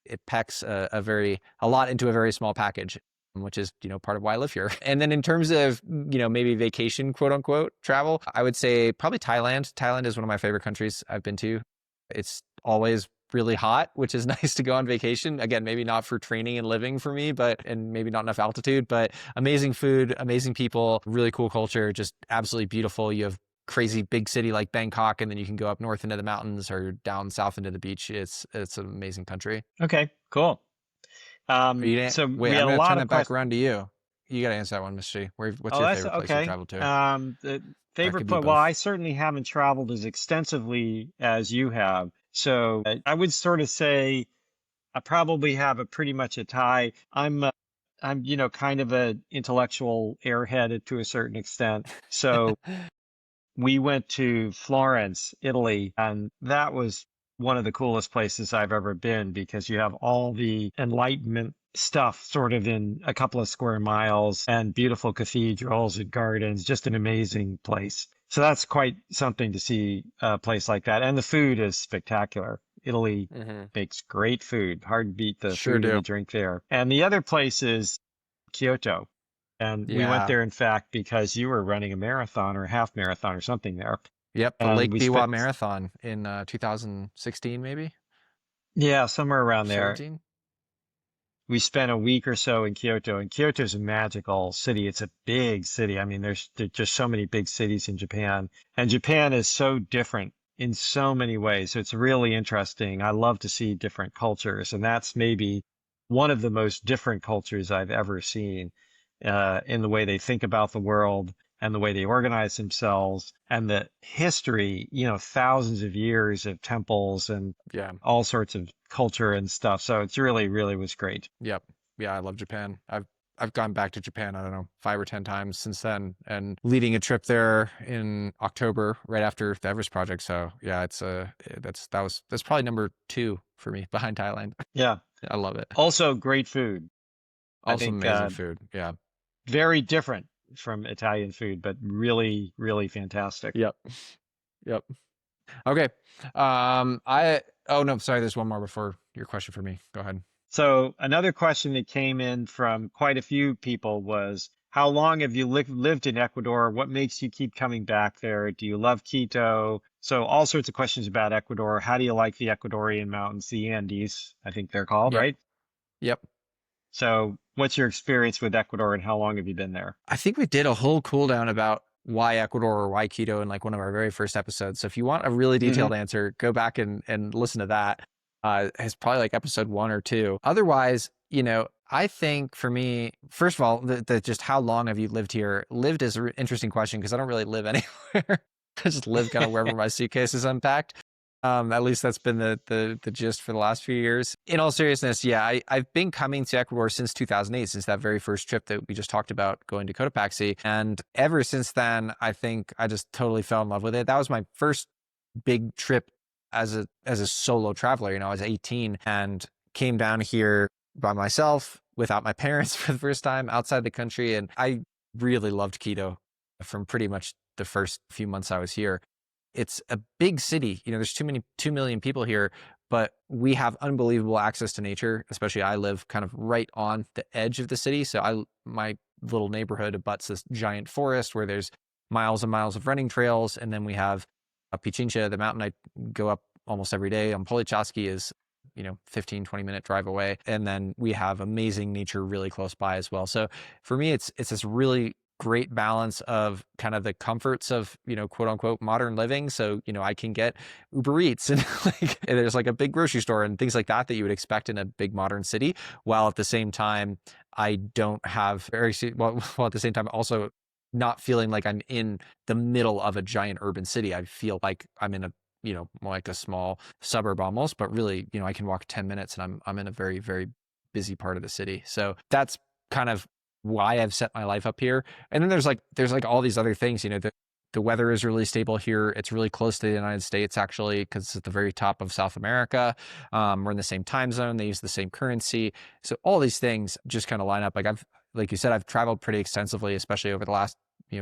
it packs a lot into a very small package, which is, part of why I live here. And then in terms of, maybe vacation, quote unquote, travel, I would say probably Thailand. Thailand is one of my favorite countries I've been to. It's always really hot, which is nice to go on vacation. Again, maybe not for training and living for me, and maybe not enough altitude, but amazing food, amazing people, really cool culture, just absolutely beautiful. You have crazy big city like Bangkok, and then you can go up north into the mountains or down south into the beach. It's an amazing country. Okay, cool. But you didn't So wait. we I'm had a gonna lot turn of it back questions. around to you. You gotta answer that one, Miss G. What's Oh, your that's favorite place you've okay. traveled to? The That favorite could be place, well, I both. certainly haven't traveled as extensively as you have. So I would sort of say I probably have a pretty much a tie. I'm, kind of a intellectual airhead to a certain extent. So we went to Florence, Italy, and that was one of the coolest places I've ever been because you have all the Enlightenment stuff sort of in a couple of square miles and beautiful cathedrals and gardens, just an amazing place. So that's quite something to see a place like that. And the food is spectacular. Italy Hmm. makes great food. Hard to beat the Sure food and do. the drink there. And the other place is Kyoto. And we went Yeah. there, in fact, because you were running a marathon or a half marathon or something there. Yep. The And Lake we Biwa spent, Marathon in 2016, maybe yeah, somewhere or around there. 17. We spent a week or so in Kyoto, and Kyoto's a magical city. It's a big city. I mean, there's just so many big cities in Japan, and Japan is so different in so many ways. So it's really interesting. I love to see different cultures, and that's maybe one of the most different cultures I've ever seen, in the way they think about the world and the way they organize themselves and the history, thousands of years of temples and Yeah. all sorts of culture and stuff. So it's really, really was great. Yep. Yeah. I love Japan. I've gone back to Japan, I don't know, 5 or 10 times since then, and leading a trip there in October right after the Everest project. So yeah, that's probably number 2 for me behind Thailand. Yeah. I love it. Also great food. I Also think amazing food. Yeah. very different from Italian food, but really, really fantastic. Yep. Yep. Okay. Oh no, sorry. There's one more before your question for me. Go ahead. So another question that came in from quite a few people was, how long have you lived in Ecuador? What makes you keep coming back there? Do you love Quito? So all sorts of questions about Ecuador. How do you like the Ecuadorian mountains, the Andes, I think they're called, Yep. right? Yep. So what's your experience with Ecuador and how long have you been there? I think we did a whole cool down about why Ecuador or why Quito in like one of our very first episodes. So if you want a really Hmm. detailed answer, go back and listen to that. It's probably like episode 1 or 2. Otherwise, I think for me, first of all, the just how long have you lived here? Lived is an interesting question because I don't really live anywhere. I just live kind of wherever my suitcase is unpacked. At least that's been the gist for the last few years. In all seriousness, yeah, I've been coming to Ecuador since 2008, since that very first trip that we just talked about, going to Cotopaxi. And ever since then, I think I just totally fell in love with it. That was my first big trip as a solo traveler. I was 18 and came down here by myself without my parents for the first time outside the country. And I really loved Quito from pretty much the first few months I was here. It's a big city. There's 2 million people here, but we have unbelievable access to nature. Especially I live kind of right on the edge of the city. So my little neighborhood abuts this giant forest where there's miles and miles of running trails. And then we have Pichincha, the mountain I go up almost every day. Polichaski is 15, 20-minute drive away. And then we have amazing nature really close by as well. So for me, it's this really great balance of kind of the comforts of, quote unquote, modern living. So, I can get Uber Eats and there's like a big grocery store and things like that you would expect in a big modern city. While at the same time, I don't have while at the same time also not feeling like I'm in the middle of a giant urban city. I feel like I'm in a more like a small suburb almost, but really, I can walk 10 minutes and I'm in a very, very busy part of the city. So that's kind of why I've set my life up here. And then there's like all these other things, the weather is really stable here. It's really close to the United States, actually, because it's at the very top of South America. We're in the same time zone. They use the same currency. So all these things just kind of line up. Like you said, I've traveled pretty extensively, especially over the last,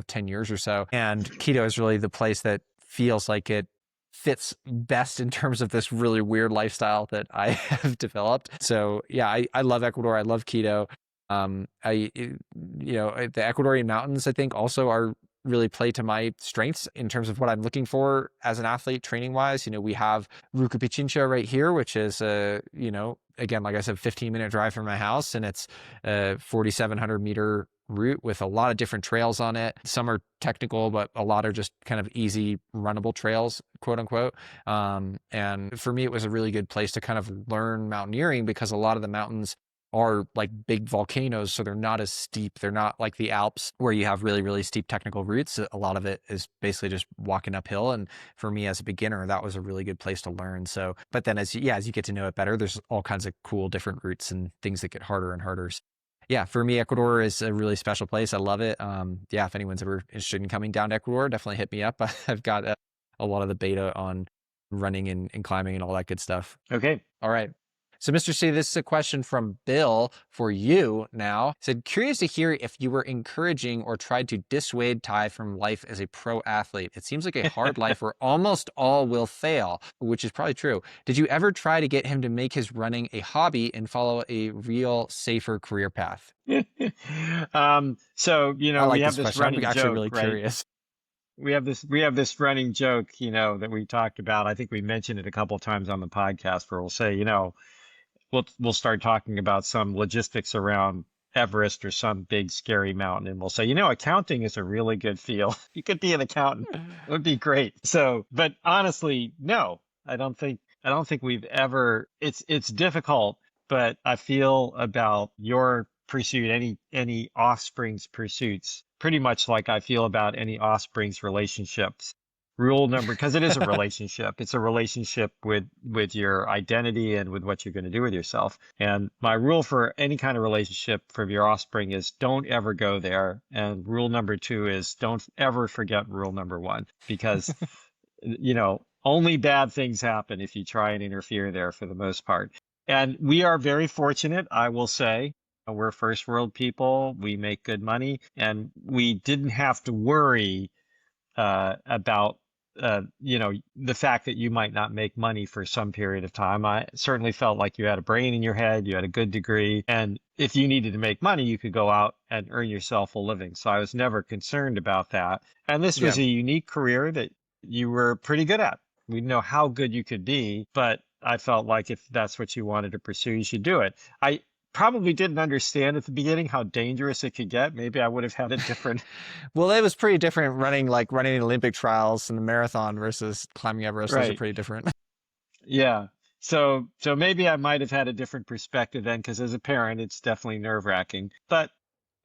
10 years or so. And Quito is really the place that feels like it fits best in terms of this really weird lifestyle that I have developed. So yeah, I love Ecuador. I love Quito. The Ecuadorian mountains, I think, also are really play to my strengths in terms of what I'm looking for as an athlete training wise. We have Ruca Pichincha right here, which is again, like I said, 15-minute drive from my house, and it's a 4,700 meter route with a lot of different trails on it. Some are technical, but a lot are just kind of easy runnable trails, quote unquote. And for me, it was a really good place to kind of learn mountaineering because a lot of the mountains are like big volcanoes, so they're not as steep. They're not like the Alps where you have really, really steep technical routes. A lot of it is basically just walking uphill. And for me as a beginner, that was a really good place to learn. So, but then as you get to know it better, there's all kinds of cool different routes and things that get harder and harder. So yeah, for me, Ecuador is a really special place. I love it. If anyone's ever interested in coming down to Ecuador, definitely hit me up. I've got a lot of the beta on running and climbing and all that good stuff. Okay. All right. So, Mr. C, this is a question from Bill for you now. He said, curious to hear if you were encouraging or tried to dissuade Ty from life as a pro athlete. It seems like a hard life where almost all will fail, which is probably true. Did you ever try to get him to make his running a hobby and follow a real, safer career path? So, I like we this have this question. I'm running actually joke, really right? curious. We have this running joke, that we talked about. I think we mentioned it a couple of times on the podcast where we'll say, we'll start talking about some logistics around Everest or some big scary mountain, and we'll say, accounting is a really good field. You could be an accountant. It would be great. So, but honestly, no, I don't think we've ever. It's difficult, but I feel about your pursuit, any offspring's pursuits, pretty much like I feel about any offspring's relationships. rule number, because it is a relationship. It's a relationship with your identity and with what you're going to do with yourself. And my rule for any kind of relationship for your offspring is don't ever go there. And rule number two is don't ever forget rule number one, because only bad things happen if you try and interfere there for the most part. And we are very fortunate, I will say. We're first world people. We make good money, and we didn't have to worry about the fact that you might not make money for some period of time. I certainly felt like you had a brain in your head, you had a good degree, and if you needed to make money, you could go out and earn yourself a living. So I was never concerned about that. And this Yeah. was a unique career that you were pretty good at. We know how good you could be, but I felt like if that's what you wanted to pursue, you should do it. I probably didn't understand at the beginning how dangerous it could get. Maybe I would have had a different. Well, it was pretty different running the Olympic trials and the marathon versus climbing Everest. Those are Right. pretty different. Yeah. So maybe I might have had a different perspective then, because as a parent, it's definitely nerve-wracking. But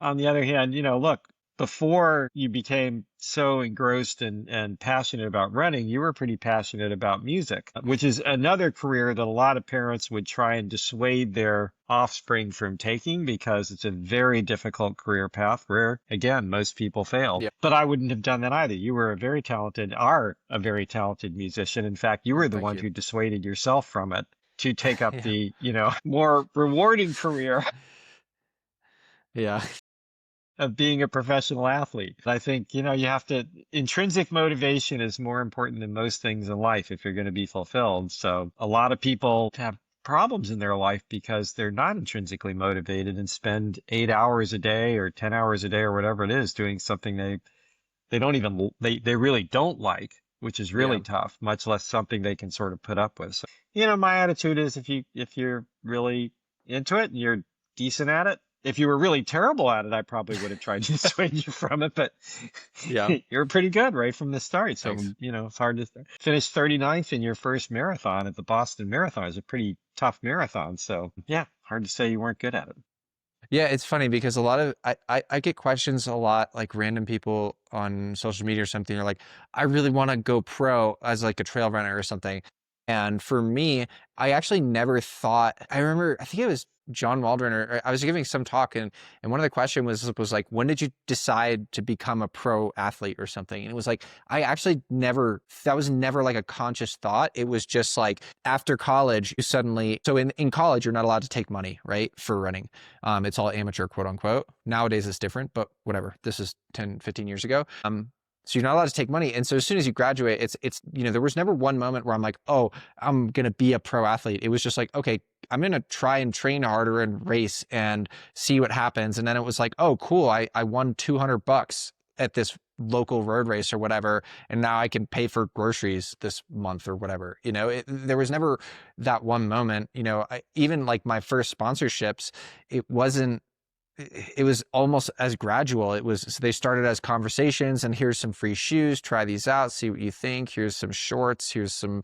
on the other hand, look, before you became so engrossed and passionate about running, you were pretty passionate about music, which is another career that a lot of parents would try and dissuade their offspring from taking, because it's a very difficult career path where, again, most people fail. Yeah. But I wouldn't have done that either. You were are a very talented musician. In fact, you were the Thank one you. who dissuaded yourself from it to take up Yeah. the, more rewarding career Yeah. of being a professional athlete. I think, you have to, intrinsic motivation is more important than most things in life if you're going to be fulfilled. So a lot of people have problems in their life because they're not intrinsically motivated and spend 8 hours a day or 10 hours a day or whatever it is doing something they don't even, they really don't like, which is Yeah. really tough, much less something they can sort of put up with. So, my attitude is if you're really into it and you're decent at it, if you were really terrible at it, I probably would have tried to dissuade you from it, but Yeah. you're pretty good right from the start. So, Thanks. it's hard to finish 39th in your first marathon at the Boston Marathon. It's a pretty tough marathon. So yeah, hard to say you weren't good at it. Yeah, it's funny because a lot of I get questions a lot, like random people on social media or something. They're like, I really want to go pro as like a trail runner or something. And for me, I actually never thought. I remember, I think it was John Waldron, or I was giving some talk, and one of the question was like, when did you decide to become a pro athlete or something? And it was like, I actually never. That was never like a conscious thought. It was just like after college, you suddenly. So in college, you're not allowed to take money, right, for running. It's all amateur, quote unquote. Nowadays it's different, but whatever. This is 10, 15 years ago. So you're not allowed to take money. And so as soon as you graduate, it's there was never one moment where I'm like, oh, I'm going to be a pro athlete. It was just like, okay, I'm going to try and train harder and race and see what happens. And then it was like, oh, cool. I won $200 at this local road race or whatever. And now I can pay for groceries this month or whatever. There was never that one moment, even like my first sponsorships, it wasn't, it was almost as gradual. It was, so they started as conversations, and here's some free shoes, try these out, see what you think. Here's some shorts, here's some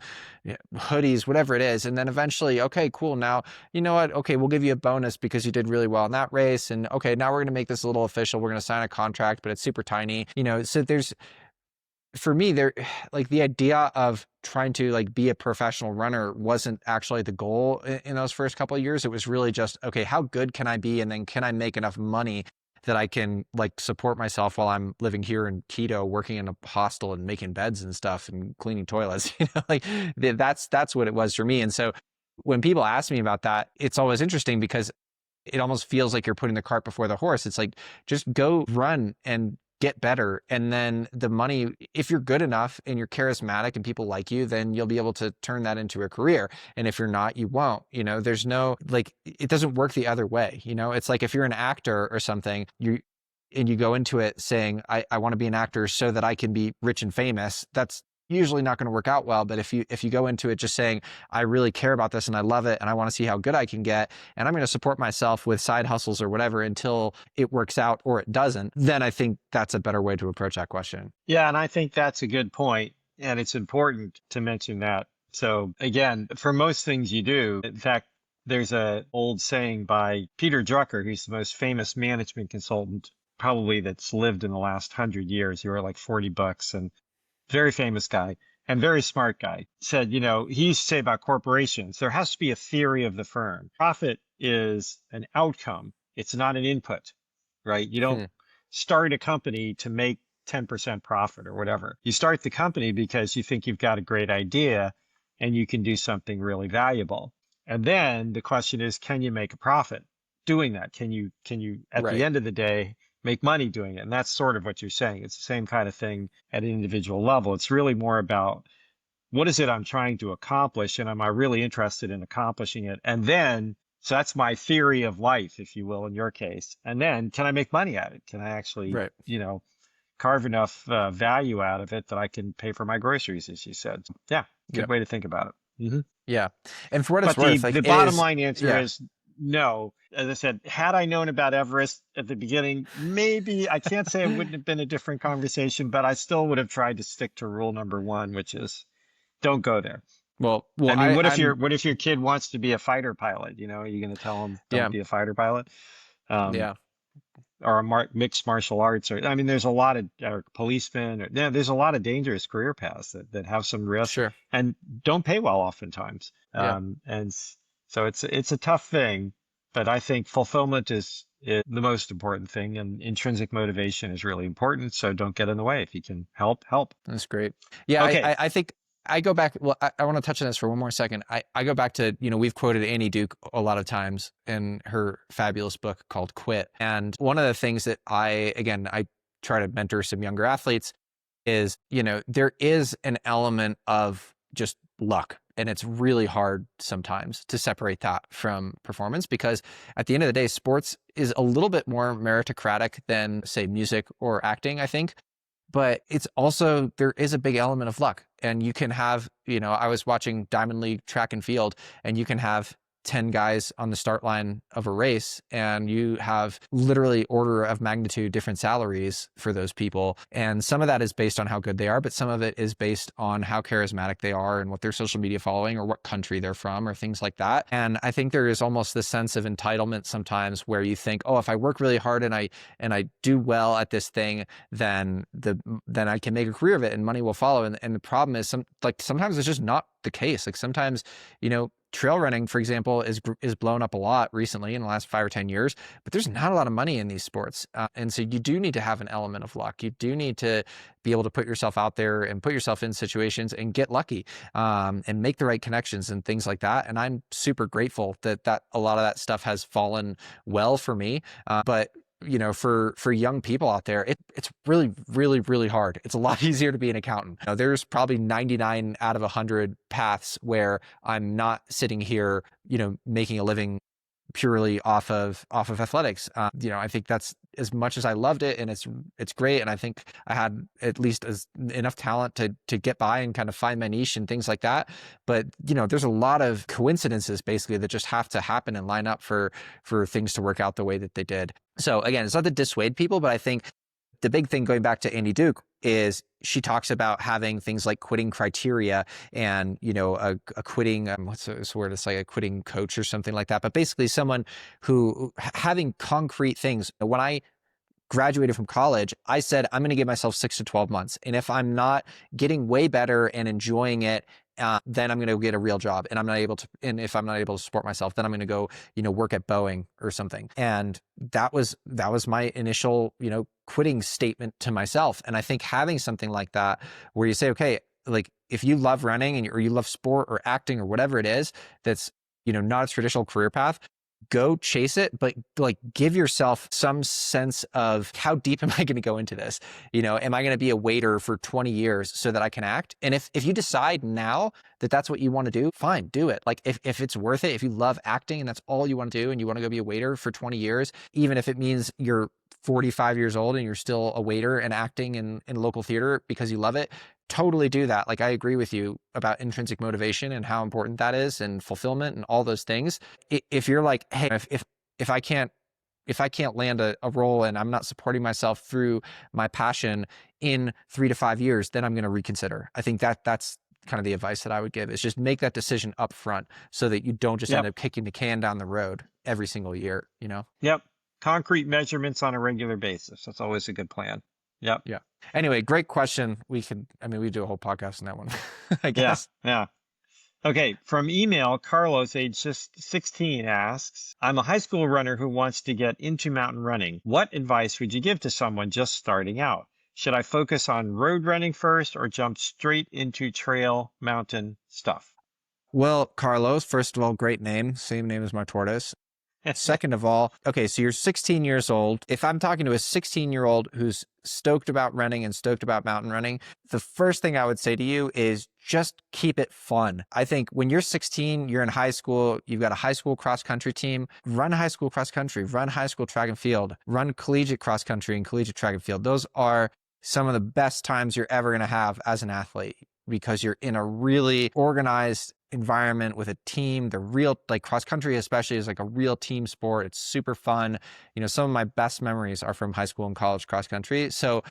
hoodies, whatever it is. And then eventually, okay, cool. Now, you know what? Okay, we'll give you a bonus because you did really well in that race. And okay, now we're going to make this a little official. We're going to sign a contract, but it's super tiny, so there's, for me, there, like the idea of trying to like be a professional runner wasn't actually the goal in those first couple of years. It was really just, okay, how good can I be? And then can I make enough money that I can like support myself while I'm living here in Quito, working in a hostel and making beds and stuff and cleaning toilets, like that's what it was for me. And so when people ask me about that, it's always interesting because it almost feels like you're putting the cart before the horse. It's like, just go run and get better. And then the money, if you're good enough and you're charismatic and people like you, then you'll be able to turn that into a career. And if you're not, you won't. There's no, like, it doesn't work the other way. It's like if you're an actor or something, and you go into it saying, I want to be an actor so that I can be rich and famous, that's usually not going to work out well. But if you go into it just saying, I really care about this and I love it and I want to see how good I can get, and I'm going to support myself with side hustles or whatever until it works out or it doesn't, then I think that's a better way to approach that question. Yeah, and I think that's a good point, and it's important to mention that. So again, for most things you do, in fact, there's a old saying by Peter Drucker, who's the most famous management consultant probably that's lived in the last 100 years. He wrote like 40 books, and very famous guy and very smart guy, said, he used to say about corporations, there has to be a theory of the firm. Profit is an outcome. It's not an input, right? You don't Hmm. start a company to make 10% profit or whatever. You start the company because you think you've got a great idea and you can do something really valuable. And then the question is, can you make a profit doing that? Can you, at the Right. end of the day, make money doing it? And that's sort of what you're saying. It's the same kind of thing at an individual level. It's really more about what is it I'm trying to accomplish, and am I really interested in accomplishing it? And then, so that's my theory of life, if you will, in your case. And then, can I make money at it? Can I actually, Right. carve enough value out of it that I can pay for my groceries, as you said? Yeah, good Yep. way to think about it. Yeah. And for what it's But the worth, like the it bottom is, line answer yeah. is no. As I said, had I known about Everest at the beginning, maybe I can't say it wouldn't have been a different conversation, but I still would have tried to stick to rule number one, which is don't go there. Well, I mean, I'm, what if your kid wants to be a fighter pilot? Are you going to tell him don't yeah, be a fighter pilot? Um, yeah, or mixed martial arts, or I mean, there's a lot of policemen, or yeah, there's a lot of dangerous career paths that have some risk sure. and don't pay well oftentimes. Yeah, So it's a tough thing, but I think fulfillment is the most important thing, and intrinsic motivation is really important. So don't get in the way. If you can help. that's great. Yeah, Okay. I think I go back. Well, I want to touch on this for one more second. I go back to, we've quoted Annie Duke a lot of times in her fabulous book called Quit. And one of the things that I try to mentor some younger athletes is, there is an element of just luck. And it's really hard sometimes to separate that from performance, because at the end of the day, sports is a little bit more meritocratic than, say, music or acting, I think. But it's also, there is a big element of luck. And you can have, I was watching Diamond League track and field, and you can have 10 guys on the start line of a race, and you have literally order of magnitude different salaries for those people. And some of that is based on how good they are, but some of it is based on how charismatic they are and what their social media following or what country they're from or things like that. And I think there is almost this sense of entitlement sometimes where you think, oh, if I work really hard and I do well at this thing, then I can make a career of it and money will follow. And the problem is sometimes it's just not the case. Like sometimes, trail running, for example, is blown up a lot recently in the last 5 or 10 years, but there's not a lot of money in these sports. And so you do need to have an element of luck. You do need to be able to put yourself out there and put yourself in situations and get lucky, and make the right connections and things like that. And I'm super grateful that a lot of that stuff has fallen well for me. But for young people out there, it's really, really, really hard. It's a lot easier to be an accountant. There's probably 99 out of 100 paths where I'm not sitting here, making a living purely off of athletics. I think that's, as much as I loved it and it's great. And I think I had at least enough talent to get by and kind of find my niche and things like that. But, there's a lot of coincidences basically that just have to happen and line up for things to work out the way that they did. So again, it's not to dissuade people, but I think the big thing, going back to Andy Duke, is she talks about having things like quitting criteria and, a quitting, what's the word? It's like a quitting coach or something like that. But basically someone who having concrete things. When I graduated from college, I said, I'm going to give myself 6 to 12 months. And if I'm not getting way better and enjoying it, then I'm going to get a real job. And and if I'm not able to support myself, then I'm going to go, work at Boeing or something. And that was my initial, quitting statement to myself. And I think having something like that where you say, okay, like if you love running or you love sport or acting or whatever it is, that's, not a traditional career path, go chase it, but like give yourself some sense of how deep am I going to go into this? Am I going to be a waiter for 20 years so that I can act? And if you decide now that that's what you want to do, fine, do it. Like if it's worth it, if you love acting and that's all you want to do and you want to go be a waiter for 20 years, even if it means you're 45 years old and you're still a waiter and acting in local theater because you love it, totally do that. Like I agree with you about intrinsic motivation and how important that is and fulfillment and all those things. If you're like, hey, if I can't land a role and I'm not supporting myself through my passion in 3 to 5 years, then I'm going to reconsider. I think that's kind of the advice that I would give, is just make that decision up front so that you don't just end Yep. up kicking the can down the road every single year, Yep. Concrete measurements on a regular basis. That's always a good plan. Yep. Yeah. Anyway, great question. We do a whole podcast on that one, I Yeah. guess. Yeah. Okay, from email, Carlos, age 16, asks, I'm a high school runner who wants to get into mountain running. What advice would you give to someone just starting out? Should I focus on road running first or jump straight into trail mountain stuff? Well, Carlos, first of all, great name. Same name as my tortoise. Second of all, okay, so you're 16 years old. If I'm talking to a 16-year-old who's stoked about running and stoked about mountain running, the first thing I would say to you is just keep it fun. I think when you're 16, you're in high school, you've got a high school cross country team, run high school cross country, run high school track and field, run collegiate cross country and collegiate track and field. Those are some of the best times you're ever going to have as an athlete because you're in a really organized environment with a team. The real, like cross country especially, is like a real team sport. It's super fun. Some of my best memories are from high school and college cross country. So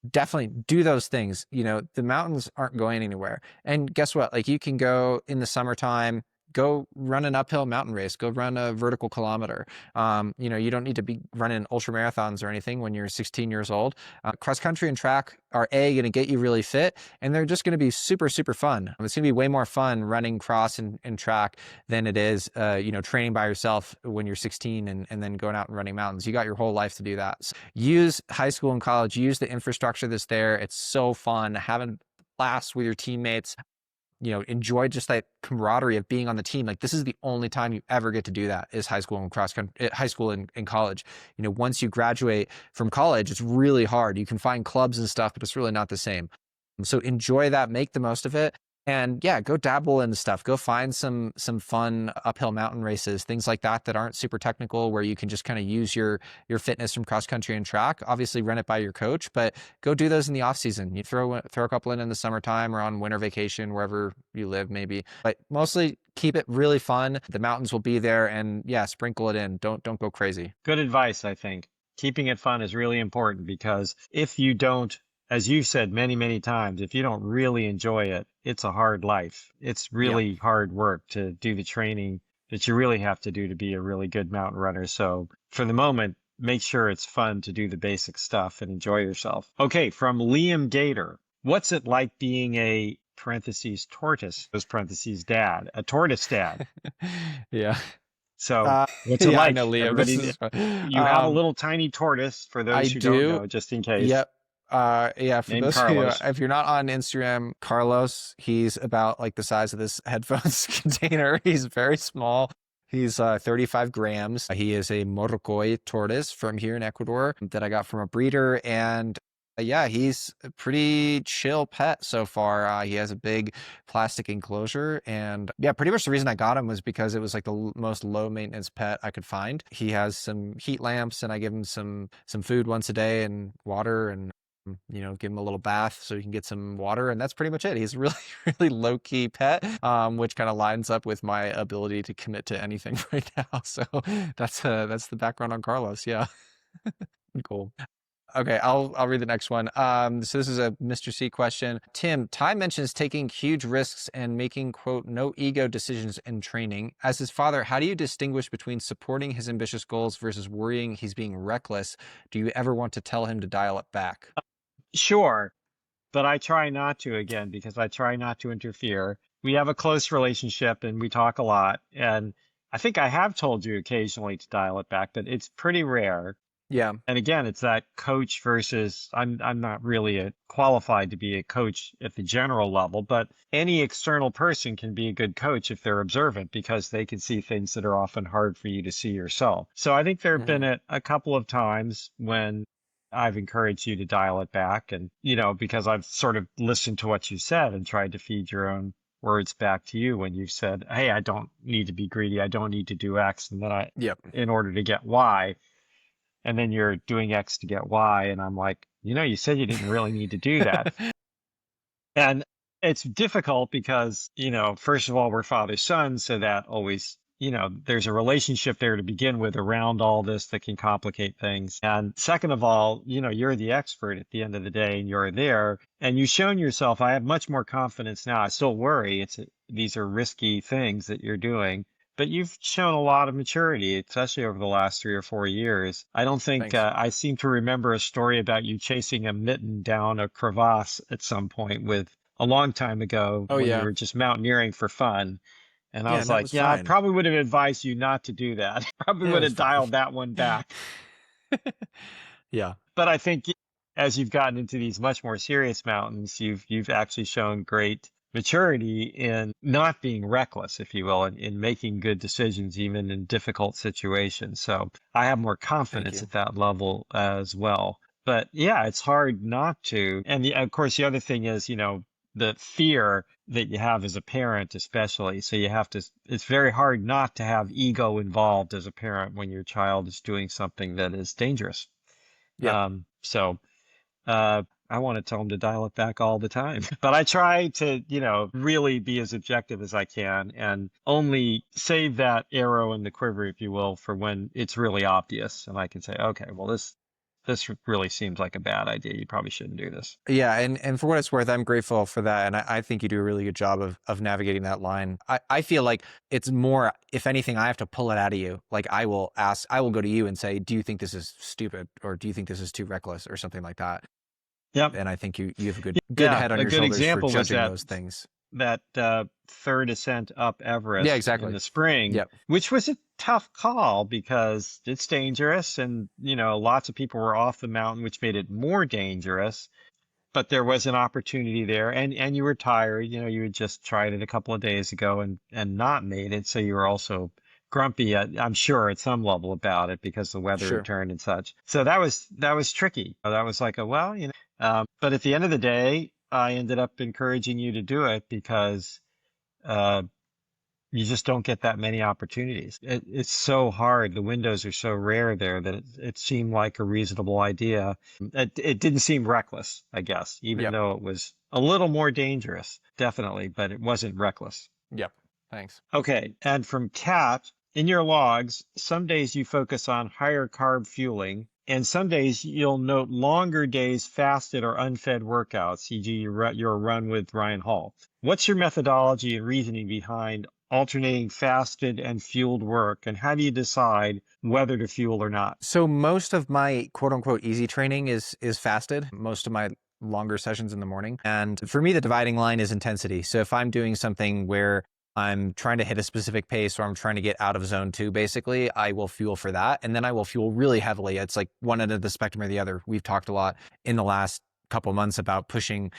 definitely do those things. The mountains aren't going anywhere. And guess what? Like you can go in the summertime, go run an uphill mountain race, go run a vertical kilometer. You don't need to be running ultra marathons or anything when you're 16 years old. Cross country and track are going to get you really fit, and they're just going to be super, super fun. It's going to be way more fun running cross and track than it is, training by yourself when you're 16 and then going out and running mountains. You got your whole life to do that. So use high school and college, use the infrastructure that's there. It's so fun having blast with your teammates. Enjoy just that camaraderie of being on the team. Like this is the only time you ever get to do that is high school and high school and college. Once you graduate from college, it's really hard. You can find clubs and stuff, but it's really not the same. So enjoy that, make the most of it. And yeah, go dabble in stuff. Go find some fun uphill mountain races, things like that aren't super technical, where you can just kind of use your fitness from cross country and track. Obviously, run it by your coach, but go do those in the off season. You throw a couple in the summertime or on winter vacation, wherever you live, maybe. But mostly keep it really fun. The mountains will be there, and yeah, sprinkle it in. Don't go crazy. Good advice, I think. Keeping it fun is really important because if you don't, as you've said many, many times, if you don't really enjoy it, it's a hard life. It's Yep. really hard work to do the training that you really have to do to be a really good mountain runner. So for the moment, make sure it's fun to do the basic stuff and enjoy yourself. Okay, from Liam Gator. What's it like being a parentheses tortoise, those parentheses dad, a tortoise dad? Yeah. So what's it Yeah, I like? know, Liam. This Everybody, is fun. you have a little tiny tortoise for I those who don't do. know, just in case, Yep. Yeah, for named those of you, Carlos. if you're not on Instagram, Carlos, he's about like the size of this headphones container. He's very small. He's 35 grams. He is a Moroccoy tortoise from here in Ecuador that I got from a breeder. And yeah, he's a pretty chill pet so far. He has a big plastic enclosure. And yeah, pretty much the reason I got him was because it was like the most low maintenance pet I could find. He has some heat lamps, and I give him some food once a day and water, and give him a little bath so he can get some water, and that's pretty much it. He's a really, really low key pet, which kind of lines up with my ability to commit to anything right now. So that's the background on Carlos. Yeah, cool. Okay, I'll read the next one. So this is a Mr. C question. Tim, Ty mentions taking huge risks and making, quote, no ego decisions in training. As his father, how do you distinguish between supporting his ambitious goals versus worrying he's being reckless? Do you ever want to tell him to dial it back? Sure, but I try not to again because I try not to interfere. We have a close relationship and we talk a lot. And I think I have told you occasionally to dial it back, but it's pretty rare. Yeah. And again, it's that coach versus I'm not really qualified to be a coach at the general level, but any external person can be a good coach if they're observant because they can see things that are often hard for you to see yourself. So I think there have been a couple of times when I've encouraged you to dial it back and, because I've sort of listened to what you said and tried to feed your own words back to you when you've said, hey, I don't need to be greedy. I don't need to do X. And then Yep. in order to get Y, and then you're doing X to get Y. And I'm like, you said you didn't really need to do that. And it's difficult because, first of all, we're father son. So that always, there's a relationship there to begin with around all this that can complicate things. And second of all, you're the expert at the end of the day and you're there and you've shown yourself. I have much more confidence now. I still worry. These are risky things that you're doing. but you've shown a lot of maturity, especially over the last 3 or 4 years. I don't think Thanks. I seem to remember a story about you chasing a mitten down a crevasse at some point with a long time ago Oh when you yeah. were just mountaineering for fun. And I Yeah, was and that like, was yeah, I fine. probably would have advised you not to do that. Probably It would was have fine. dialed that one back. Yeah. But I think as you've gotten into these much more serious mountains, you've actually shown great maturity in not being reckless, if you will, in making good decisions even in difficult situations. So I have more Thank confidence you. at that level as well. But yeah, it's hard not to. And of course, the other thing is, the fear that you have as a parent, especially. So you have to, it's very hard not to have ego involved as a parent when your child is doing something that is dangerous. Yep. So I want to tell them to dial it back all the time, but I try to, really be as objective as I can and only save that arrow in the quiver, if you will, for when it's really obvious. And I can say, okay, well, this really seems like a bad idea. You probably shouldn't do this. Yeah, and for what it's worth, I'm grateful for that. And I think you do a really good job of navigating that line. I feel like it's more, if anything, I have to pull it out of you. Like I will go to you and say, do you think this is stupid? Or do you think this is too reckless or something like that? Yep. And I think you have a good Yeah. head on A your good shoulders for example was judging that those things. that third ascent up Yeah, Everest in exactly. the spring, Yep. which was a tough call because it's dangerous and, lots of people were off the mountain, which made it more dangerous. But there was an opportunity there and you were tired, you had just tried it a couple of days ago and not made it. So you were also grumpy, I'm sure at some level about it because the weather had Sure. turned and such. So that was tricky. That was like well, but at the end of the day, I ended up encouraging you to do it because, uh, you just don't get that many opportunities. It's so hard. The windows are so rare there that it seemed like a reasonable idea. It didn't seem reckless, I guess, even Yep. though it was a little more dangerous, definitely, but it wasn't reckless. Yep. Thanks. Okay. And from Kat, in your logs, some days you focus on higher carb fueling, and some days you'll note longer days fasted or unfed workouts, e.g., your run with Ryan Hall. What's your methodology and reasoning behind alternating fasted and fueled work, and how do you decide whether to fuel or not? So most of my quote unquote easy training is fasted. Most of my longer sessions in the morning. And for me, the dividing line is intensity. So if I'm doing something where I'm trying to hit a specific pace or I'm trying to get out of zone 2, basically, I will fuel for that. And then I will fuel really heavily. It's like one end of the spectrum or the other. We've talked a lot in the last couple months about pushing,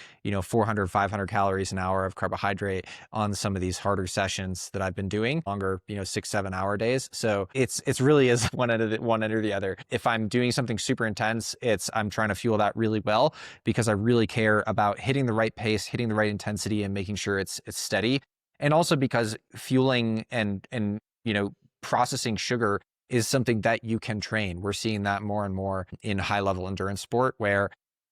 400, 500 calories an hour of carbohydrate on some of these harder sessions that I've been doing, longer, 6, 7 hour days. So it's really is one end or the other. If I'm doing something super intense, I'm trying to fuel that really well because I really care about hitting the right pace, hitting the right intensity, and making sure it's steady. And also because fueling and processing sugar is something that you can train. We're seeing that more and more in high level endurance sport where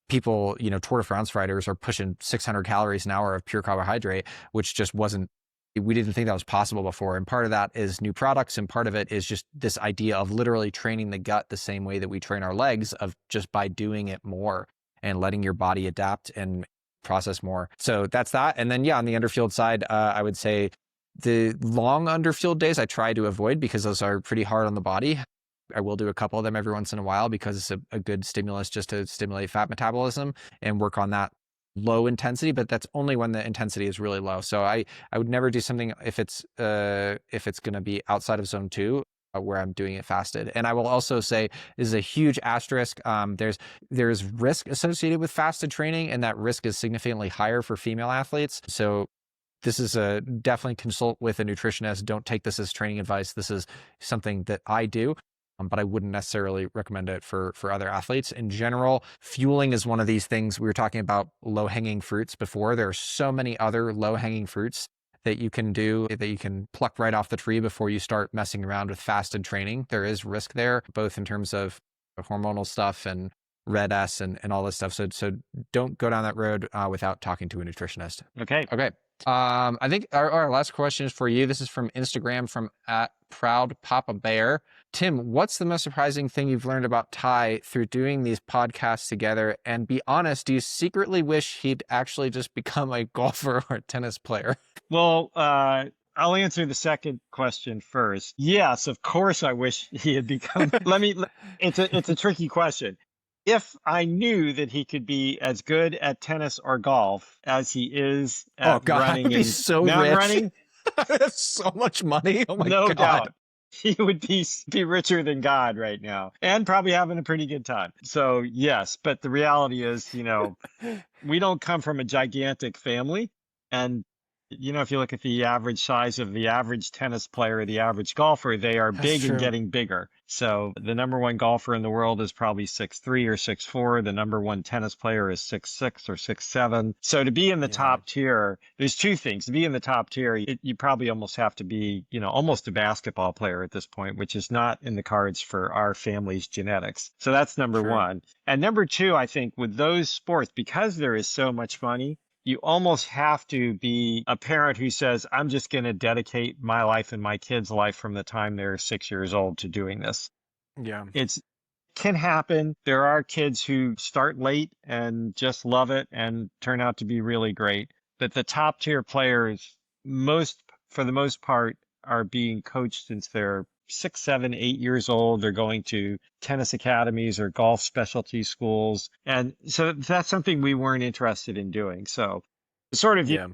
people, Tour de France riders are pushing 600 calories an hour of pure carbohydrate, which just we didn't think that was possible before. And part of that is new products. And part of it is just this idea of literally training the gut the same way that we train our legs, of just by doing it more and letting your body adapt and process more. So that's that. And then, on the underfield side, I would say the long underfield days I try to avoid because those are pretty hard on the body. I will do a couple of them every once in a while because it's a good stimulus just to stimulate fat metabolism and work on that low intensity, but that's only when the intensity is really low. So I would never do something if it's going to be outside of zone 2 where I'm doing it fasted. And I will also say this is a huge asterisk. There's risk associated with fasted training, and that risk is significantly higher for female athletes. So this is definitely consult with a nutritionist. Don't take this as training advice. This is something that I do, but I wouldn't necessarily recommend it for other athletes. In general, fueling is one of these things. We were talking about low-hanging fruits before. There are so many other low-hanging fruits that you can do, that you can pluck right off the tree before you start messing around with fasted training. There is risk there, both in terms of hormonal stuff and red S and all this stuff. So don't go down that road without talking to a nutritionist. Okay. Okay. I think our last question is for you. This is from Instagram from @ProudPapaBear. Tim, what's the most surprising thing you've learned about Ty through doing these podcasts together? And be honest, do you secretly wish he'd actually just become a golfer or a tennis player? Well, I'll answer the second question first. Yes, of course I wish he had become it's a tricky question. If I knew that he could be as good at tennis or golf as he is Oh at God, I would running be and so mountain rich. running, I would have so much money. Oh my no God. doubt he would be richer than God right now and probably having a pretty good time. So yes, but the reality is, we don't come from a gigantic family. And, if you look at the average size of the average tennis player, the average golfer, they are That's big and true. getting bigger. So the number one golfer in the world is probably 6'3" or 6'4". The number one tennis player is 6'6" or 6'7". So to be in the Yeah, top tier, there's two things. To be in the top tier, you probably almost have to be, almost a basketball player at this point, which is not in the cards for our family's genetics. So that's number true. one. And number two, I think with those sports, because there is so much money, you almost have to be a parent who says, I'm just going to dedicate my life and my kids' life from the time they're 6 years old to doing this. Yeah, It's can happen. There are kids who start late and just love it and turn out to be really great. But the top tier players, for the most part, are being coached since they're 6, 7, 8 years old. They're going to tennis academies or golf specialty schools. And so that's something we weren't interested in doing. So sort of, yeah.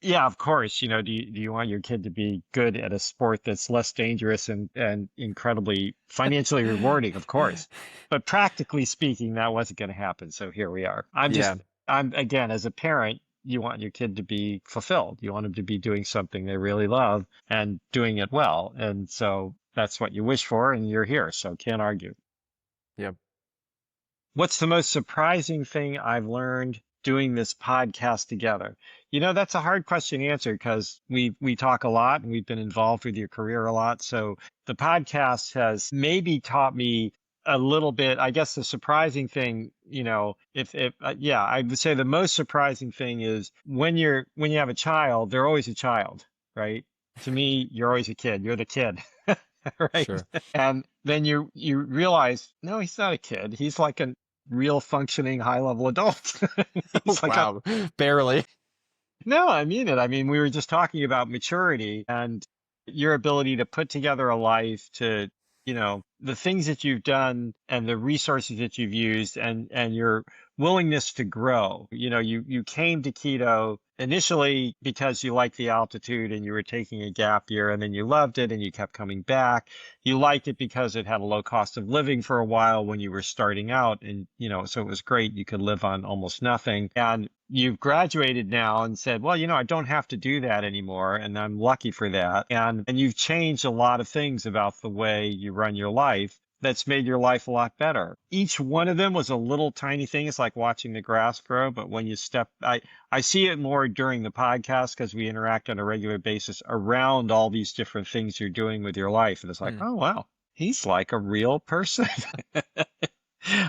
yeah, of course, do you want your kid to be good at a sport that's less dangerous and incredibly financially rewarding? Of course. But practically speaking, that wasn't going to happen. So here we are. Yeah, I'm again, as a parent, you want your kid to be fulfilled. You want them to be doing something they really love and doing it well. And so that's what you wish for, and you're here. So can't argue. yeah. What's the most surprising thing I've learned doing this podcast together? That's a hard question to answer because we talk a lot and we've been involved with your career a lot. So the podcast has maybe taught me a little bit. I guess the surprising thing, if yeah, I would say the most surprising thing is when you have a child, they're always a child, right? To me, you're always a kid. You're the kid. Right. Sure. And then you realize, no, he's not a kid. He's like a real functioning high level adult. He's like Wow, barely. no, I mean it. I mean, we were just talking about maturity and your ability to put together a life to, the things that you've done and the resources that you've used and your willingness to grow. You came to Quito initially because you liked the altitude and you were taking a gap year and then you loved it and you kept coming back. You liked it because it had a low cost of living for a while when you were starting out and, so it was great. You could live on almost nothing. And you've graduated now and said, well, I don't have to do that anymore. And I'm lucky for that. And you've changed a lot of things about the way you run your life that's made your life a lot better. Each one of them was a little tiny thing. It's like watching the grass grow. But when you I see it more during the podcast because we interact on a regular basis around all these different things you're doing with your life. And it's like, Hmm. oh, wow, he's like a real person.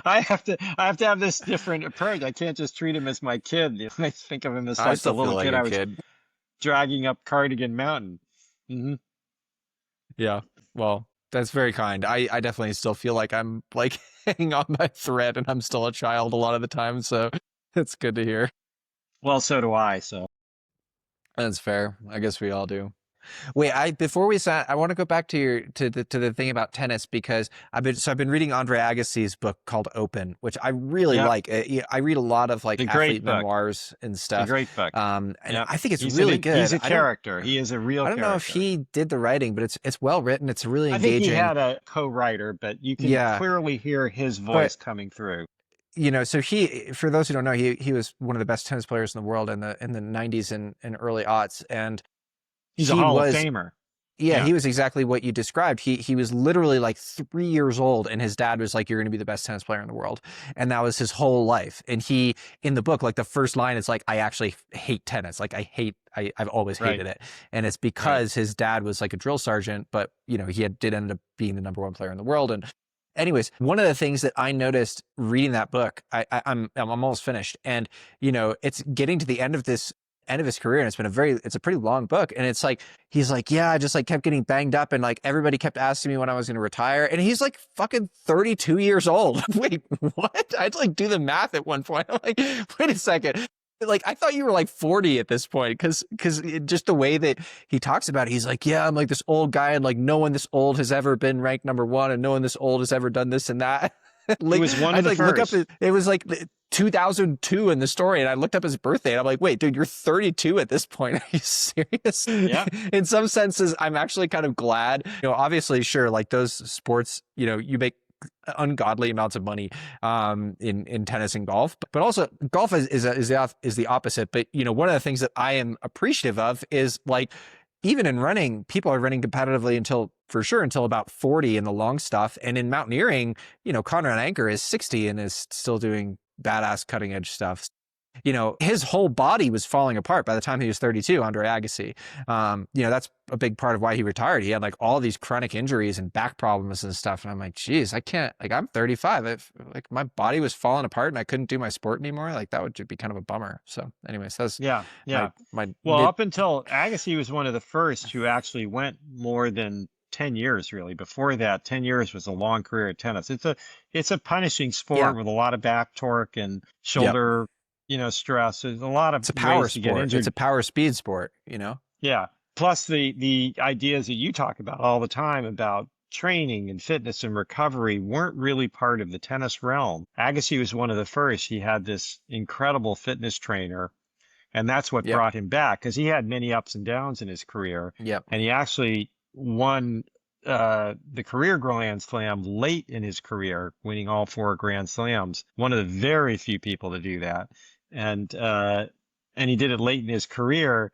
I have to have this different approach. I can't just treat him as my kid. I think of him as I like the still feel little like kid a I was kid. dragging up Cardigan Mountain. Hmm. Yeah. Well, that's very kind. I definitely still feel like I'm like hanging on by a thread and I'm still a child a lot of the time. So it's good to hear. Well, so do I. So That's fair. I guess we all do. Wait, before we sat, I want to go back to the thing about tennis because I've been reading Andre Agassi's book called Open, which I really yeah, like. Yeah, I read a lot of like it's a athlete great book. memoirs and It's a stuff, great book. and Yeah, I think it's really he's good. a character. He is a real I don't know if character. he did the writing, but it's well written. It's really I think he engaging. had a co-writer, but you can Yeah, clearly hear his but voice coming through. so for those who don't know, he was one of the best tennis players in the world in the 90s and early aughts, and He's a he Hall of was. Famer. Yeah, Yeah, he was exactly what you described. He was literally like 3 years old, and his dad was like, "You're going to be the best tennis player in the world," and that was his whole life. And he, in the book, like the first line is like, "I actually hate tennis. Like I've always right, hated it," and it's right. because his dad was like a drill sergeant, but did end up being the number one player in the world. And anyways, one of the things that I noticed reading that book, I'm almost finished, and it's getting to the end of his career, and it's a pretty long book, and it's like he's like, yeah, I just like kept getting banged up, and like everybody kept asking me when I was going to retire, and he's like fucking 32 years old. Wait, what? I had to like do the math at one point. I'm like, wait a second. like, I thought you were like 40 at this point, because just the way that he talks about it, he's like, yeah, I'm like this old guy, and like no one this old has ever been ranked number one, and no one this old has ever done this and that. He Like, was one I of the like look up first. it was like 2002 in the story, and I looked up his birthday, and I'm like, wait, dude, you're 32 at this point. Are you serious? Yeah. In some senses, I'm actually kind of glad. Obviously, sure, like those sports, you make ungodly amounts of money in tennis and golf, but also golf is the opposite. But one of the things that I am appreciative of is, like, even in running, people are running competitively until about 40 in the long stuff. And in mountaineering, Conrad Anker is 60 and is still doing badass cutting edge stuff. His whole body was falling apart by the time he was 32, Andre Agassi. That's a big part of why he retired. He had like all these chronic injuries and back problems and stuff. And I'm like, geez, I can't, like, I'm 35. Like, my body was falling apart and I couldn't do my sport anymore. Like, that would be kind of a bummer. So anyways, that's Yeah. Yeah. my Well, up until Agassi was one of the first who actually went more than 10 years, really. Before that, 10 years was a long career at tennis. It's a punishing sport with a lot of back torque and shoulder, stress. There's a lot of it's a power ways to get sport. injured. It's a power speed sport, Yeah. Plus the ideas that you talk about all the time about training and fitness and recovery weren't really part of the tennis realm. Agassi was one of the first. He had this incredible fitness trainer, and that's what Yep. brought him back, because he had many ups and downs in his career. Yep. And he actually won the career Grand Slam late in his career, winning all 4 Grand Slams. One of the very few people to do that. And he did it late in his career,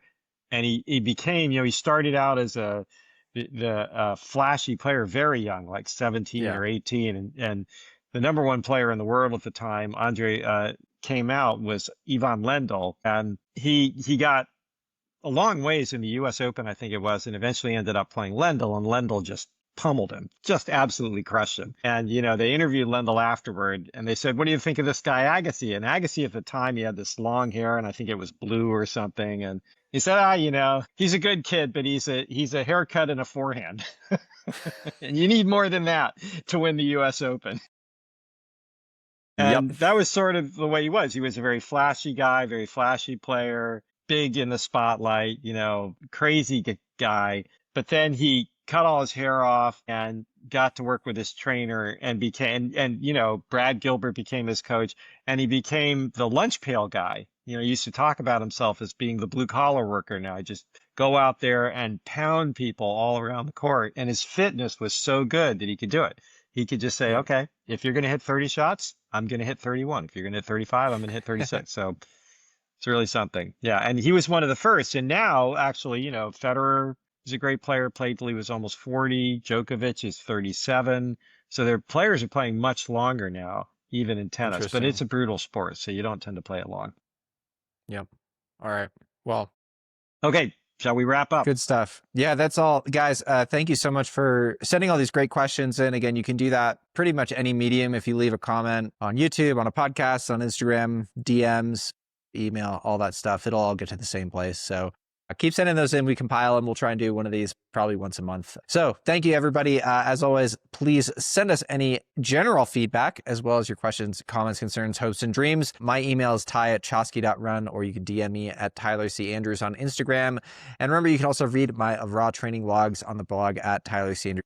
and he became, he started out as the flashy player very young, like 17 or 18, and the number one player in the world at the time, Andre, came out, was Ivan Lendl, and he got a long ways in the U.S. Open, I think it was, and eventually ended up playing Lendl, and Lendl just pummeled him, just absolutely crushed him. And, they interviewed Lendl afterward, and they said, what do you think of this guy, Agassi? And Agassi at the time, he had this long hair, and I think it was blue or something. And he said, he's a good kid, but he's a haircut and a forehand. And you need more than that to win the U.S. Open. And that was sort of the way he was. He was a very flashy guy, very flashy player, big in the spotlight, crazy guy. But then he cut all his hair off and got to work with his trainer and Brad Gilbert became his coach, and he became the lunch pail guy. He used to talk about himself as being the blue collar worker. Now, just go out there and pound people all around the court. And his fitness was so good that he could do it. He could just say, okay, if you're going to hit 30 shots, I'm going to hit 31. If you're going to hit 35, I'm going to hit 36. So it's really something. Yeah. And he was one of the first. And now, actually, Federer is a great player, played till he was almost 40. Djokovic is 37. So their players are playing much longer now, even in tennis. But it's a brutal sport, so you don't tend to play it long. Yep. All right. Well. Okay. Shall we wrap up? Good stuff. Yeah, that's all. Guys, thank you so much for sending all these great questions in. Again, you can do that pretty much any medium. If you leave a comment on YouTube, on a podcast, on Instagram, DMs, email, all that stuff, it'll all get to the same place. So keep sending those in. We compile them. We'll try and do one of these probably once a month. So thank you, everybody. As always, please send us any general feedback, as well as your questions, comments, concerns, hopes, and dreams. My email is ty@chosky.run, or you can DM me at Tyler C. Andrews on Instagram. And remember, you can also read my raw training logs on the blog at Tyler C. Andrews.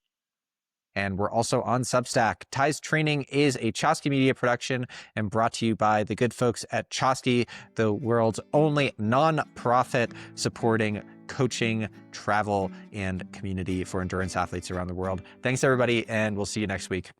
And we're also on Substack. Ty's Training is a Chosky Media production and brought to you by the good folks at Chosky, the world's only non-profit supporting coaching, travel, and community for endurance athletes around the world. Thanks, everybody, and we'll see you next week.